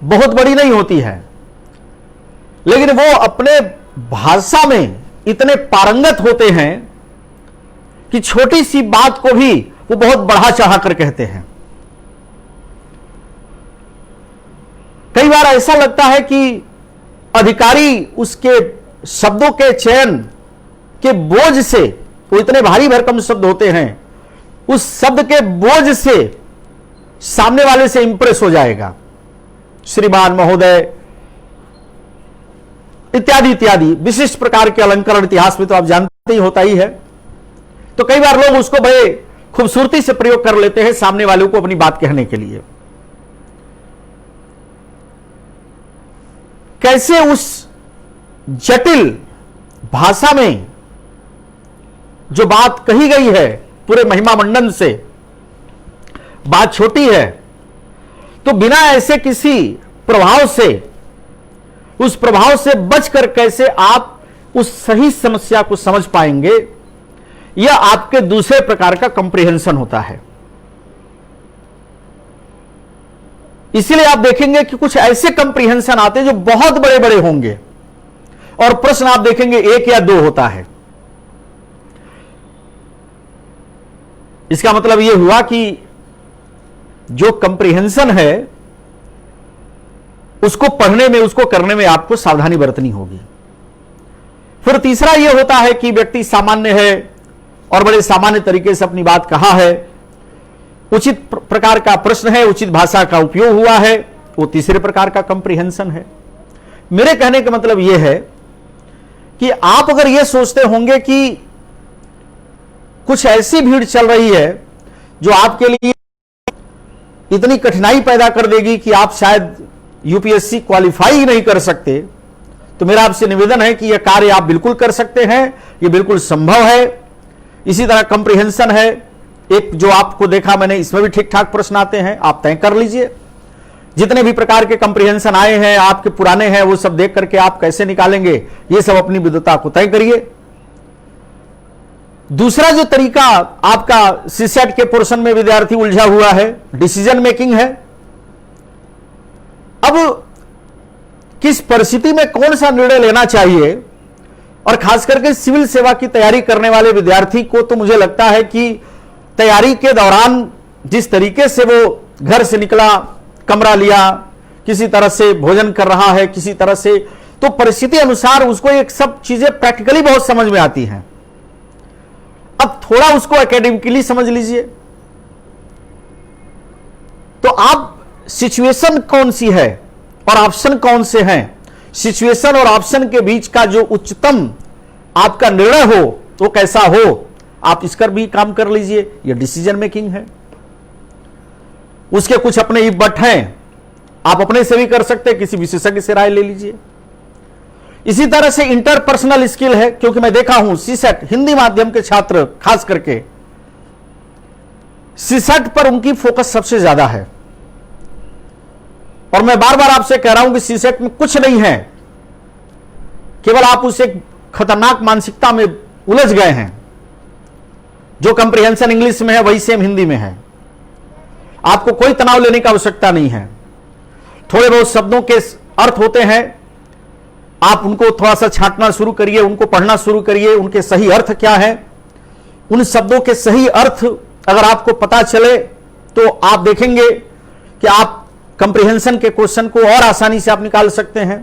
बहुत बड़ी नहीं होती है, लेकिन वो अपने भाषा में इतने पारंगत होते हैं कि छोटी सी बात को भी वो बहुत बढ़ा चढ़ा कर कहते हैं। कई बार ऐसा लगता है कि अधिकारी उसके शब्दों के चयन के बोझ से, वो इतने भारी भरकम शब्द होते हैं, उस शब्द के बोझ से सामने वाले से इंप्रेस हो जाएगा। श्रीमान, महोदय इत्यादि इत्यादि विशिष्ट प्रकार के अलंकरण इतिहास में तो आप जानते ही होता ही है। तो कई बार लोग उसको बड़े खूबसूरती से प्रयोग कर लेते हैं सामने वाले को अपनी बात कहने के लिए। कैसे उस जटिल भाषा में जो बात कही गई है पूरे महिमा मंडन से, बात छोटी है, तो बिना ऐसे किसी प्रभाव से, उस प्रभाव से बचकर कैसे आप उस सही समस्या को समझ पाएंगे, यह आपके दूसरे प्रकार का कंप्रीहेंशन होता है। इसीलिए आप देखेंगे कि कुछ ऐसे कंप्रीहेंशन आते हैं जो बहुत बड़े बड़े होंगे और प्रश्न आप देखेंगे एक या दो होता है। इसका मतलब यह हुआ कि जो कंप्रीहेंशन है उसको पढ़ने में, उसको करने में आपको सावधानी बरतनी होगी। फिर तीसरा यह होता है कि व्यक्ति सामान्य है और बड़े सामान्य तरीके से अपनी बात कहा है, उचित प्रकार का प्रश्न है, उचित भाषा का उपयोग हुआ है, वो तीसरे प्रकार का कंप्रीहेंशन है। मेरे कहने का मतलब यह है कि आप अगर यह सोचते होंगे कि कुछ ऐसी भीड़ चल रही है जो आपके लिए इतनी कठिनाई पैदा कर देगी कि आप शायद यूपीएससी क्वालिफाई ही नहीं कर सकते, तो मेरा आपसे निवेदन है कि यह कार्य आप बिल्कुल कर सकते हैं, यह बिल्कुल संभव है। इसी तरह कंप्रीहेंशन है एक, जो आपको देखा मैंने, इसमें भी ठीक ठाक प्रश्न आते हैं, आप तय कर लीजिए। जितने भी प्रकार के कंप्रीहेंशन आए हैं आपके पुराने हैं, वो सब देख करके आप कैसे निकालेंगे, ये सब अपनी विद्वता को तय करिए। दूसरा जो तरीका आपका सीसेट के पोर्शन में विद्यार्थी उलझा हुआ है, डिसीजन मेकिंग है। अब किस परिस्थिति में कौन सा निर्णय लेना चाहिए, और खास करके सिविल सेवा की तैयारी करने वाले विद्यार्थी को तो मुझे लगता है कि तैयारी के दौरान जिस तरीके से वो घर से निकला, कमरा लिया, किसी तरह से भोजन कर रहा है, किसी तरह से, तो परिस्थिति अनुसार उसको एक सब चीजें प्रैक्टिकली बहुत समझ में आती हैं। अब थोड़ा उसको एकेडमिकली समझ लीजिए, तो आप सिचुएशन कौन सी है और ऑप्शन कौन से हैं, सिचुएशन और ऑप्शन के बीच का जो उच्चतम आपका निर्णय हो वो कैसा हो, आप इस पर भी काम कर लीजिए। ये डिसीजन मेकिंग है। उसके कुछ अपने इफ बट हैं, आप अपने से भी कर सकते हैं, किसी विशेषज्ञ से राय ले लीजिए। इसी तरह से इंटरपर्सनल स्किल है, क्योंकि मैं देखा हूं सीसेट हिंदी माध्यम के छात्र खास करके सीसेट पर उनकी फोकस सबसे ज्यादा है। और मैं बार बार आपसे कह रहा हूं कि सीसेट में कुछ नहीं है, केवल आप उस एक खतरनाक मानसिकता में उलझ गए हैं। जो कंप्रीहेंशन इंग्लिश में है वही सेम हिंदी में है। आपको कोई तनाव लेने की आवश्यकता नहीं है। थोड़े बहुत शब्दों के अर्थ होते हैं, आप उनको थोड़ा सा छांटना शुरू करिए, उनको पढ़ना शुरू करिए, उनके सही अर्थ क्या है। उन शब्दों के सही अर्थ अगर आपको पता चले तो आप देखेंगे कि आप कंप्रीहेंशन के क्वेश्चन को और आसानी से आप निकाल सकते हैं।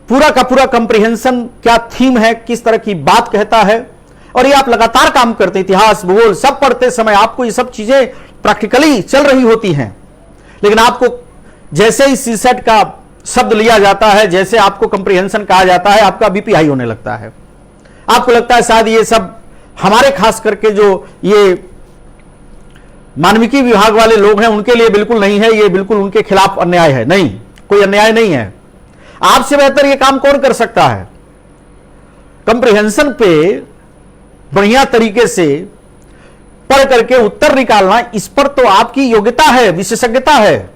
पूरा का पूरा कंप्रीहेंशन क्या थीम है, किस तरह की बात कहता है, और ये आप लगातार काम करते, इतिहास भूगोल सब पढ़ते समय आपको ये सब चीजें प्रैक्टिकली चल रही होती हैं। लेकिन आपको जैसे ही सीसेट का शब्द लिया जाता है, जैसे आपको कंप्रीहेंशन कहा जाता है, आपका बीपी हाई होने लगता है। आपको लगता है शायद ये सब हमारे खास करके जो ये मानविकी विभाग वाले लोग हैं उनके लिए बिल्कुल नहीं है, ये बिल्कुल उनके खिलाफ अन्याय है। नहीं, कोई अन्याय नहीं है। आपसे बेहतर ये काम कौन कर सकता है? कंप्रिहेंशन पे बढ़िया तरीके से पढ़ करके उत्तर निकालना, इस पर तो आपकी योग्यता है, विशेषज्ञता है।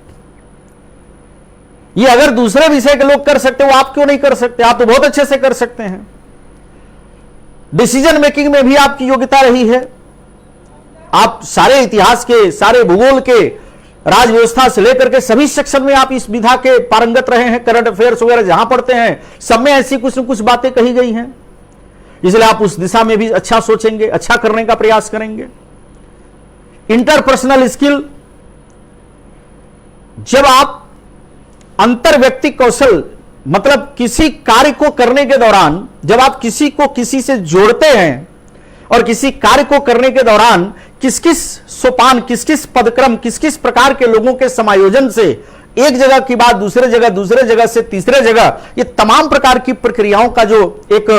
ये अगर दूसरे विषय के लोग कर सकते, वो आप क्यों नहीं कर सकते? आप तो बहुत अच्छे से कर सकते हैं। डिसीजन मेकिंग में भी आपकी योग्यता रही है। आप सारे इतिहास के, सारे भूगोल के, राज व्यवस्था से लेकर के सभी सेक्शन में आप इस विधा के पारंगत रहे हैं। करंट अफेयर्स वगैरह जहां पढ़ते हैं सब में ऐसी कुछ न कुछ बातें कही गई हैं, इसलिए आप उस दिशा में भी अच्छा सोचेंगे, अच्छा करने का प्रयास करेंगे। इंटरपर्सनल स्किल, जब आप अंतर व्यक्ति कौशल, मतलब किसी कार्य को करने के दौरान जब आप किसी को किसी से जोड़ते हैं और किसी कार्य को करने के दौरान किस किस सोपान, किस किस पदक्रम, किस किस प्रकार के लोगों के समायोजन से एक जगह की बात दूसरे जगह से तीसरे जगह, ये तमाम प्रकार की प्रक्रियाओं का जो एक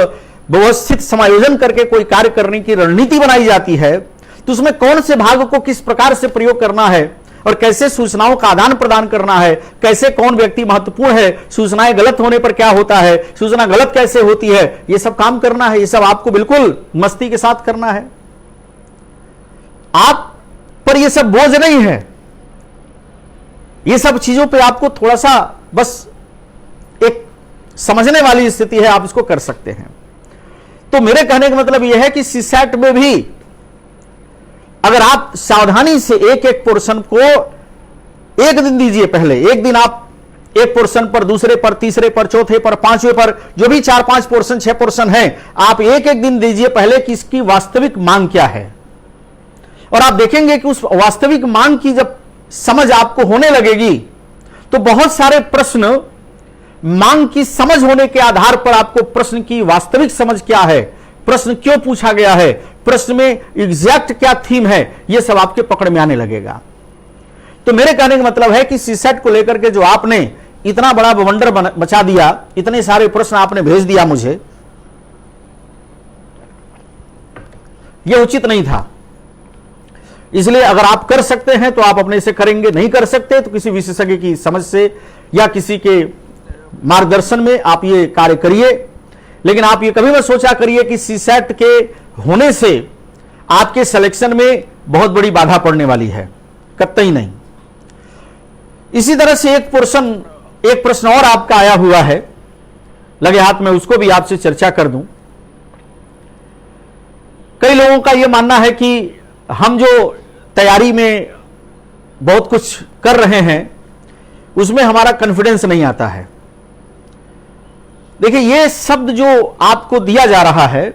व्यवस्थित समायोजन करके कोई कार्य करने की रणनीति बनाई जाती है, तो उसमें कौन से भाग को किस प्रकार से प्रयोग करना है और कैसे सूचनाओं का आदान प्रदान करना है, कैसे कौन व्यक्ति महत्वपूर्ण है, सूचनाएं गलत होने पर क्या होता है, सूचना गलत कैसे होती है, ये सब काम करना है। ये सब आपको बिल्कुल मस्ती के साथ करना है। आप पर ये सब बोझ नहीं है। ये सब चीजों पे आपको थोड़ा सा बस एक समझने वाली स्थिति है, आप इसको कर सकते हैं। तो मेरे कहने का मतलब यह है कि सीसैट में भी अगर आप सावधानी से एक एक पोर्शन को एक दिन दीजिए, पहले एक दिन आप एक पोर्शन पर, दूसरे पर, तीसरे पर, चौथे पर, पांचवें पर, जो भी 4-5 पोर्शन 6 पोर्शन है, आप एक एक दिन दीजिए पहले कि इसकी वास्तविक मांग क्या है। और आप देखेंगे कि उस वास्तविक मांग की जब समझ आपको होने लगेगी तो बहुत सारे प्रश्न मांग की समझ होने के आधार पर आपको प्रश्न की वास्तविक समझ क्या है, प्रश्न क्यों पूछा गया है, प्रश्न में एग्जैक्ट क्या थीम है, यह सब आपके पकड़ में आने लगेगा। तो मेरे कहने का मतलब है कि सीसेट को लेकर के जो आपने इतना बड़ा बवंडर मचा दिया, इतने सारे प्रश्न आपने भेज दिया मुझे, यह उचित नहीं था। इसलिए अगर आप कर सकते हैं तो आप अपने से करेंगे, नहीं कर सकते तो किसी विशेषज्ञ की समझ से या किसी के मार्गदर्शन में आप ये कार्य करिए। लेकिन आप ये कभी मत सोचा करिए कि सीसेट के होने से आपके सिलेक्शन में बहुत बड़ी बाधा पड़ने वाली है, कतई नहीं। इसी तरह से एक प्रश्न और आपका आया हुआ है, लगे हाथ में उसको भी आपसे चर्चा कर दूं। कई लोगों का यह मानना है कि हम जो तैयारी में बहुत कुछ कर रहे हैं उसमें हमारा कॉन्फिडेंस नहीं आता है। देखिए, यह शब्द जो आपको दिया जा रहा है,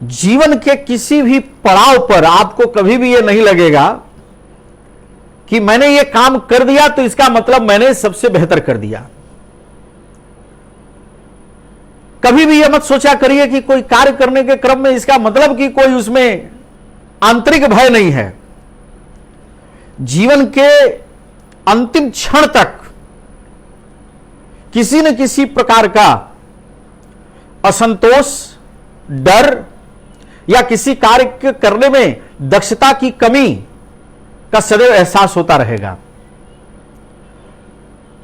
जीवन के किसी भी पड़ाव पर आपको कभी भी यह नहीं लगेगा कि मैंने यह काम कर दिया तो इसका मतलब मैंने सबसे बेहतर कर दिया। कभी भी यह मत सोचा करिए कि कोई कार्य करने के क्रम में इसका मतलब कि कोई उसमें आंतरिक भय नहीं है। जीवन के अंतिम क्षण तक किसी न किसी प्रकार का असंतोष, डर या किसी कार्य करने में दक्षता की कमी का सदैव एहसास होता रहेगा।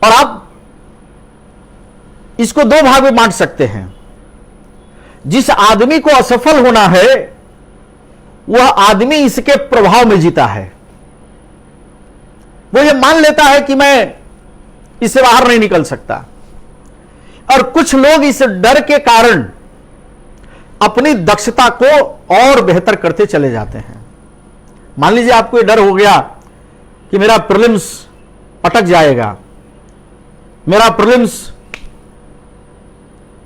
और आप इसको दो भाग में बांट सकते हैं। जिस आदमी को असफल होना है वह आदमी इसके प्रभाव में जीता है। वो ये मान लेता है कि मैं इससे बाहर नहीं निकल सकता। और कुछ लोग इस डर के कारण अपनी दक्षता को और बेहतर करते चले जाते हैं। मान लीजिए आपको ये डर हो गया कि मेरा प्रीलिम्स अटक जाएगा, मेरा प्रीलिम्स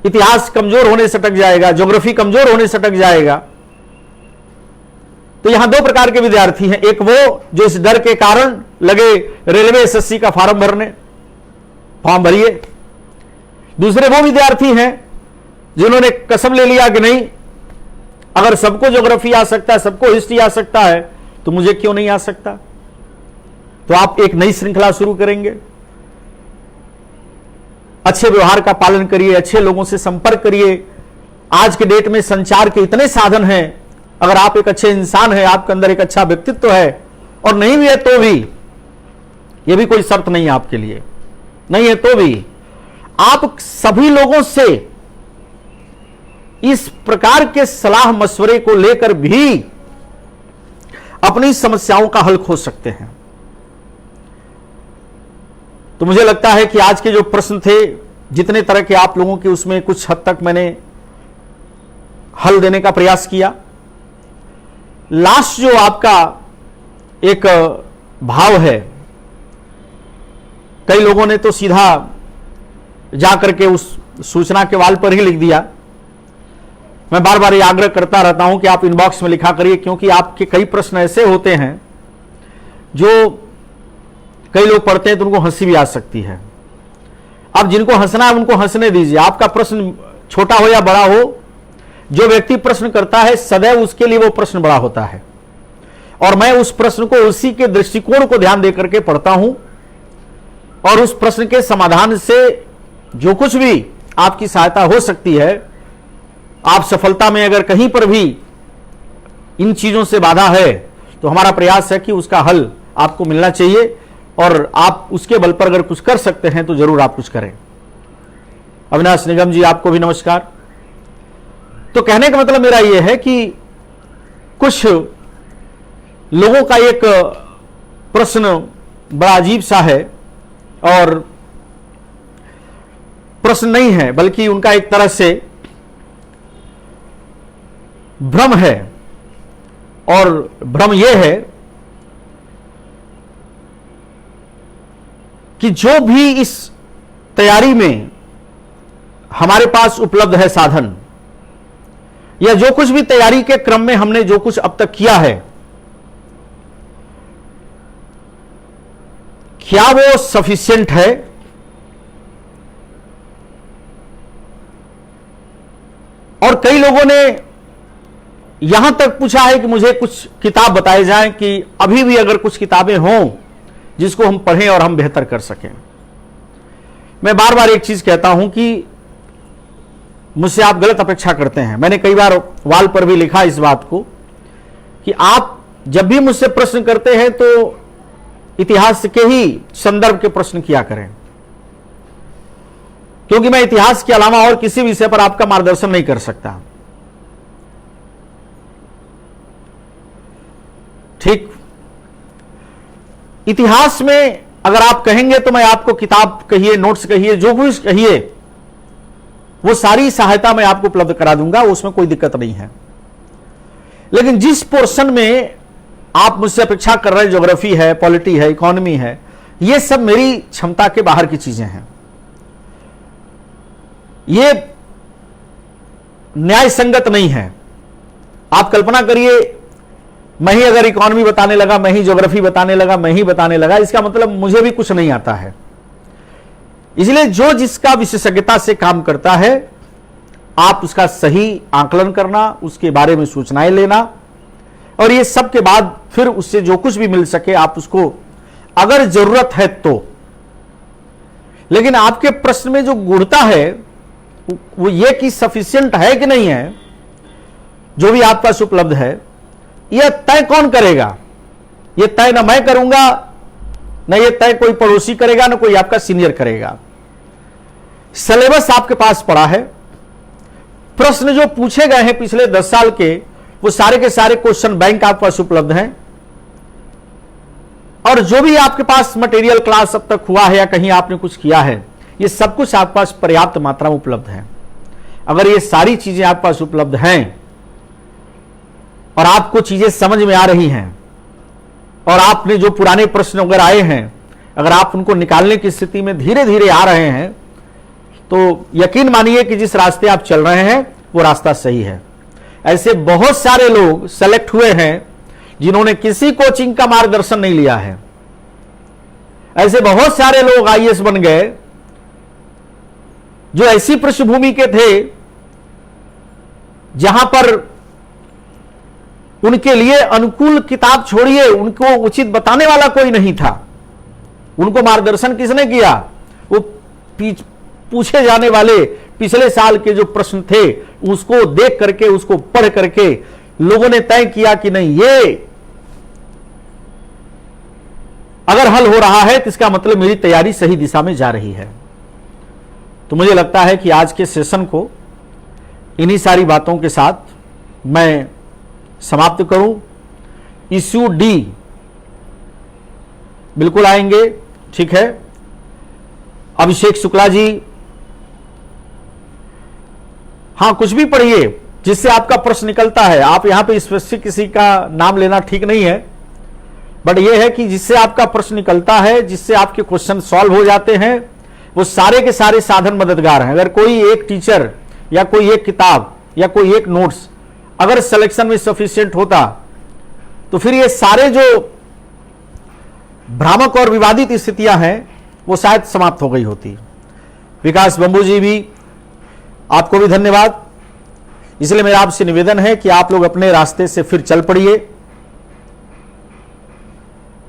इतिहास कमजोर होने से अटक जाएगा, ज्योग्राफी कमजोर होने से अटक जाएगा। तो यहां दो प्रकार के विद्यार्थी हैं। एक वो जो इस डर के कारण लगे रेलवे एसएससी का फॉर्म भरने, फॉर्म भरिए। दूसरे वो विद्यार्थी हैं जिन्होंने कसम ले लिया कि नहीं, अगर सबको ज्योग्राफी आ सकता है, सबको हिस्ट्री आ सकता है, तो मुझे क्यों नहीं आ सकता। तो आप एक नई श्रृंखला शुरू करेंगे। अच्छे व्यवहार का पालन करिए, अच्छे लोगों से संपर्क करिए। आज के डेट में संचार के इतने साधन हैं अगर आप एक अच्छे इंसान हैं, आपके अंदर एक अच्छा व्यक्तित्व है, और नहीं भी है तो भी, यह भी कोई शर्त नहीं है आपके लिए, नहीं है तो भी आप सभी लोगों से इस प्रकार के सलाह मशवरे को लेकर भी अपनी समस्याओं का हल खोज सकते हैं। तो मुझे लगता है कि आज के जो प्रश्न थे, जितने तरह के आप लोगों के, उसमें कुछ हद तक मैंने हल देने का प्रयास किया। लास्ट जो आपका एक भाव है, कई लोगों ने तो सीधा जाकर के उस सूचना के वाल पर ही लिख दिया। मैं बार बार ये आग्रह करता रहता हूं कि आप इनबॉक्स में लिखा करिए, क्योंकि आपके कई प्रश्न ऐसे होते हैं जो कई लोग पढ़ते हैं तो उनको हंसी भी आ सकती है। अब जिनको हंसना है उनको हंसने दीजिए, आपका प्रश्न छोटा हो या बड़ा हो, जो व्यक्ति प्रश्न करता है सदैव उसके लिए वो प्रश्न बड़ा होता है, और मैं उस प्रश्न को उसी के दृष्टिकोण को ध्यान देकर के पढ़ता हूं, और उस प्रश्न के समाधान से जो कुछ भी आपकी सहायता हो सकती है, आप सफलता में अगर कहीं पर भी इन चीजों से बाधा है तो हमारा प्रयास है कि उसका हल आपको मिलना चाहिए, और आप उसके बल पर अगर कुछ कर सकते हैं तो जरूर आप कुछ करें। अविनाश निगम जी, आपको भी नमस्कार। तो कहने का मतलब मेरा यह है कि कुछ लोगों का एक प्रश्न बड़ा अजीब सा है, और प्रश्न नहीं है बल्कि उनका एक तरह से भ्रम है, और भ्रम यह है कि जो भी इस तैयारी में हमारे पास उपलब्ध है साधन, या जो कुछ भी तैयारी के क्रम में हमने जो कुछ अब तक किया है, क्या वो सफिशिएंट है? और कई लोगों ने यहां तक पूछा है कि मुझे कुछ किताब बताए जाएं कि अभी भी अगर कुछ किताबें हों जिसको हम पढ़ें और हम बेहतर कर सकें। मैं बार बार एक चीज कहता हूं कि मुझसे आप गलत अपेक्षा करते हैं। मैंने कई बार वाल पर भी लिखा इस बात को कि आप जब भी मुझसे प्रश्न करते हैं तो इतिहास के ही संदर्भ के प्रश्न किया करें, क्योंकि मैं इतिहास के अलावा और किसी विषय पर आपका मार्गदर्शन नहीं कर सकता। ठीक, इतिहास में अगर आप कहेंगे तो मैं आपको किताब कहिए, नोट्स कहिए, जो कुछ कहिए, वो सारी सहायता मैं आपको उपलब्ध करा दूंगा, उसमें कोई दिक्कत नहीं है। लेकिन जिस पोर्शन में आप मुझसे अपेक्षा कर रहे हैं, ज्योग्राफी है, पॉलिटी है, इकोनॉमी है, ये सब मेरी क्षमता के बाहर की चीजें हैं। ये न्याय संगत नहीं है। आप कल्पना करिए, मैं ही अगर इकोनॉमी बताने लगा, मैं ही ज्योग्राफी बताने लगा, मैं ही बताने लगा, इसका मतलब मुझे भी कुछ नहीं आता है। इसलिए जो जिसका विशेषज्ञता से काम करता है, आप उसका सही आकलन करना, उसके बारे में सूचनाएं लेना, और ये सब के बाद फिर उससे जो कुछ भी मिल सके आप उसको अगर जरूरत है तो। लेकिन आपके प्रश्न में जो गूढ़ता है वो ये कि सफिशिएंट है कि नहीं है, जो भी आपके पास उपलब्ध है, यह तय कौन करेगा? यह तय ना मैं करूंगा, ना ये तय कोई पड़ोसी करेगा, ना कोई आपका सीनियर करेगा। सिलेबस आपके पास पड़ा है, प्रश्न जो पूछे गए हैं पिछले 10 साल के, वो सारे के सारे क्वेश्चन बैंक आपके पास उपलब्ध हैं, और जो भी आपके पास मटेरियल क्लास अब तक हुआ है या कहीं आपने कुछ किया है, ये सब कुछ आपके पास पर्याप्त मात्रा में उपलब्ध है। अगर ये सारी चीजें आपके पास उपलब्ध हैं और आपको चीजें समझ में आ रही हैं, और आपने जो पुराने प्रश्न अगर आए हैं, अगर आप उनको निकालने की स्थिति में धीरे धीरे आ रहे हैं, तो यकीन मानिए कि जिस रास्ते आप चल रहे हैं वो रास्ता सही है। ऐसे बहुत सारे लोग सेलेक्ट हुए हैं जिन्होंने किसी कोचिंग का मार्गदर्शन नहीं लिया है। ऐसे बहुत सारे लोग आईएएस बन गए जो ऐसी पृष्ठभूमि के थे जहां पर उनके लिए अनुकूल किताब छोड़िए, उनको उचित बताने वाला कोई नहीं था। उनको मार्गदर्शन किसने किया? वो पूछे जाने वाले पिछले साल के जो प्रश्न थे उसको देख करके, उसको पढ़ करके लोगों ने तय किया कि नहीं, ये अगर हल हो रहा है तो इसका मतलब मेरी तैयारी सही दिशा में जा रही है। तो मुझे लगता है कि आज के सेशन को इन्हीं सारी बातों के साथ मैं समाप्त करूं। इश्यू डी बिल्कुल आएंगे, ठीक है। अभिषेक शुक्ला जी, हां कुछ भी पढ़िए जिससे आपका प्रश्न निकलता है। आप यहां पे स्पेसिफिक किसी का नाम लेना ठीक नहीं है, बट यह है कि जिससे आपका प्रश्न निकलता है, जिससे आपके क्वेश्चन सॉल्व हो जाते हैं, वो सारे के सारे साधन मददगार हैं। अगर कोई एक टीचर या कोई एक किताब या कोई एक नोट्स अगर सिलेक्शन में सफिशिएंट होता तो फिर ये सारे जो भ्रामक और विवादित स्थितियां हैं वो शायद समाप्त हो गई होती। विकास बंबू जी भी, आपको भी धन्यवाद। इसलिए मेरा आपसे निवेदन है कि आप लोग अपने रास्ते से फिर चल पड़िए,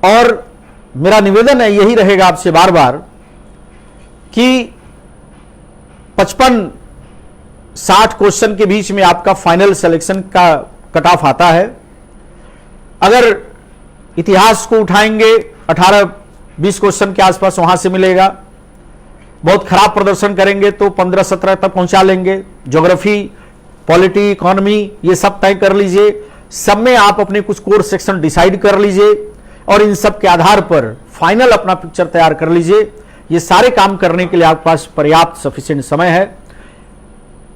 और मेरा निवेदन है यही रहेगा आपसे बार बार कि 55-60 क्वेश्चन के बीच में आपका फाइनल सिलेक्शन का कट ऑफ आता है। अगर इतिहास को उठाएंगे 18-20 क्वेश्चन के आसपास वहां से मिलेगा। बहुत खराब प्रदर्शन करेंगे तो 15-17 तक पहुंचा लेंगे। ज्योग्राफी, पॉलिटी, इकोनॉमी, ये सब तय कर लीजिए। सब में आप अपने कुछ कोर सेक्शन डिसाइड कर लीजिए और इन सब के आधार पर फाइनल अपना पिक्चर तैयार कर लीजिए। ये सारे काम करने के लिए आपके पास पर्याप्त सफिशिएंट समय है।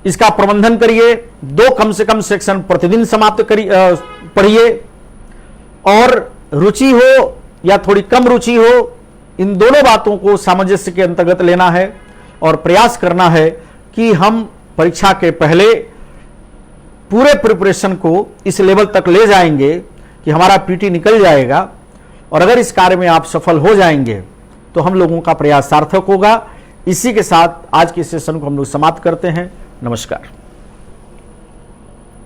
इसका प्रबंधन करिए। 2 कम से कम सेक्शन प्रतिदिन समाप्त करिए, पढ़िए, और रुचि हो या थोड़ी कम रुचि हो, इन दोनों बातों को सामंजस्य के अंतर्गत लेना है और प्रयास करना है कि हम परीक्षा के पहले पूरे प्रिपरेशन को इस लेवल तक ले जाएंगे कि हमारा पीटी निकल जाएगा। और अगर इस कार्य में आप सफल हो जाएंगे तो हम लोगों का प्रयास सार्थक होगा। इसी के साथ आज के सेशन को हम लोग समाप्त करते हैं। नमस्कार।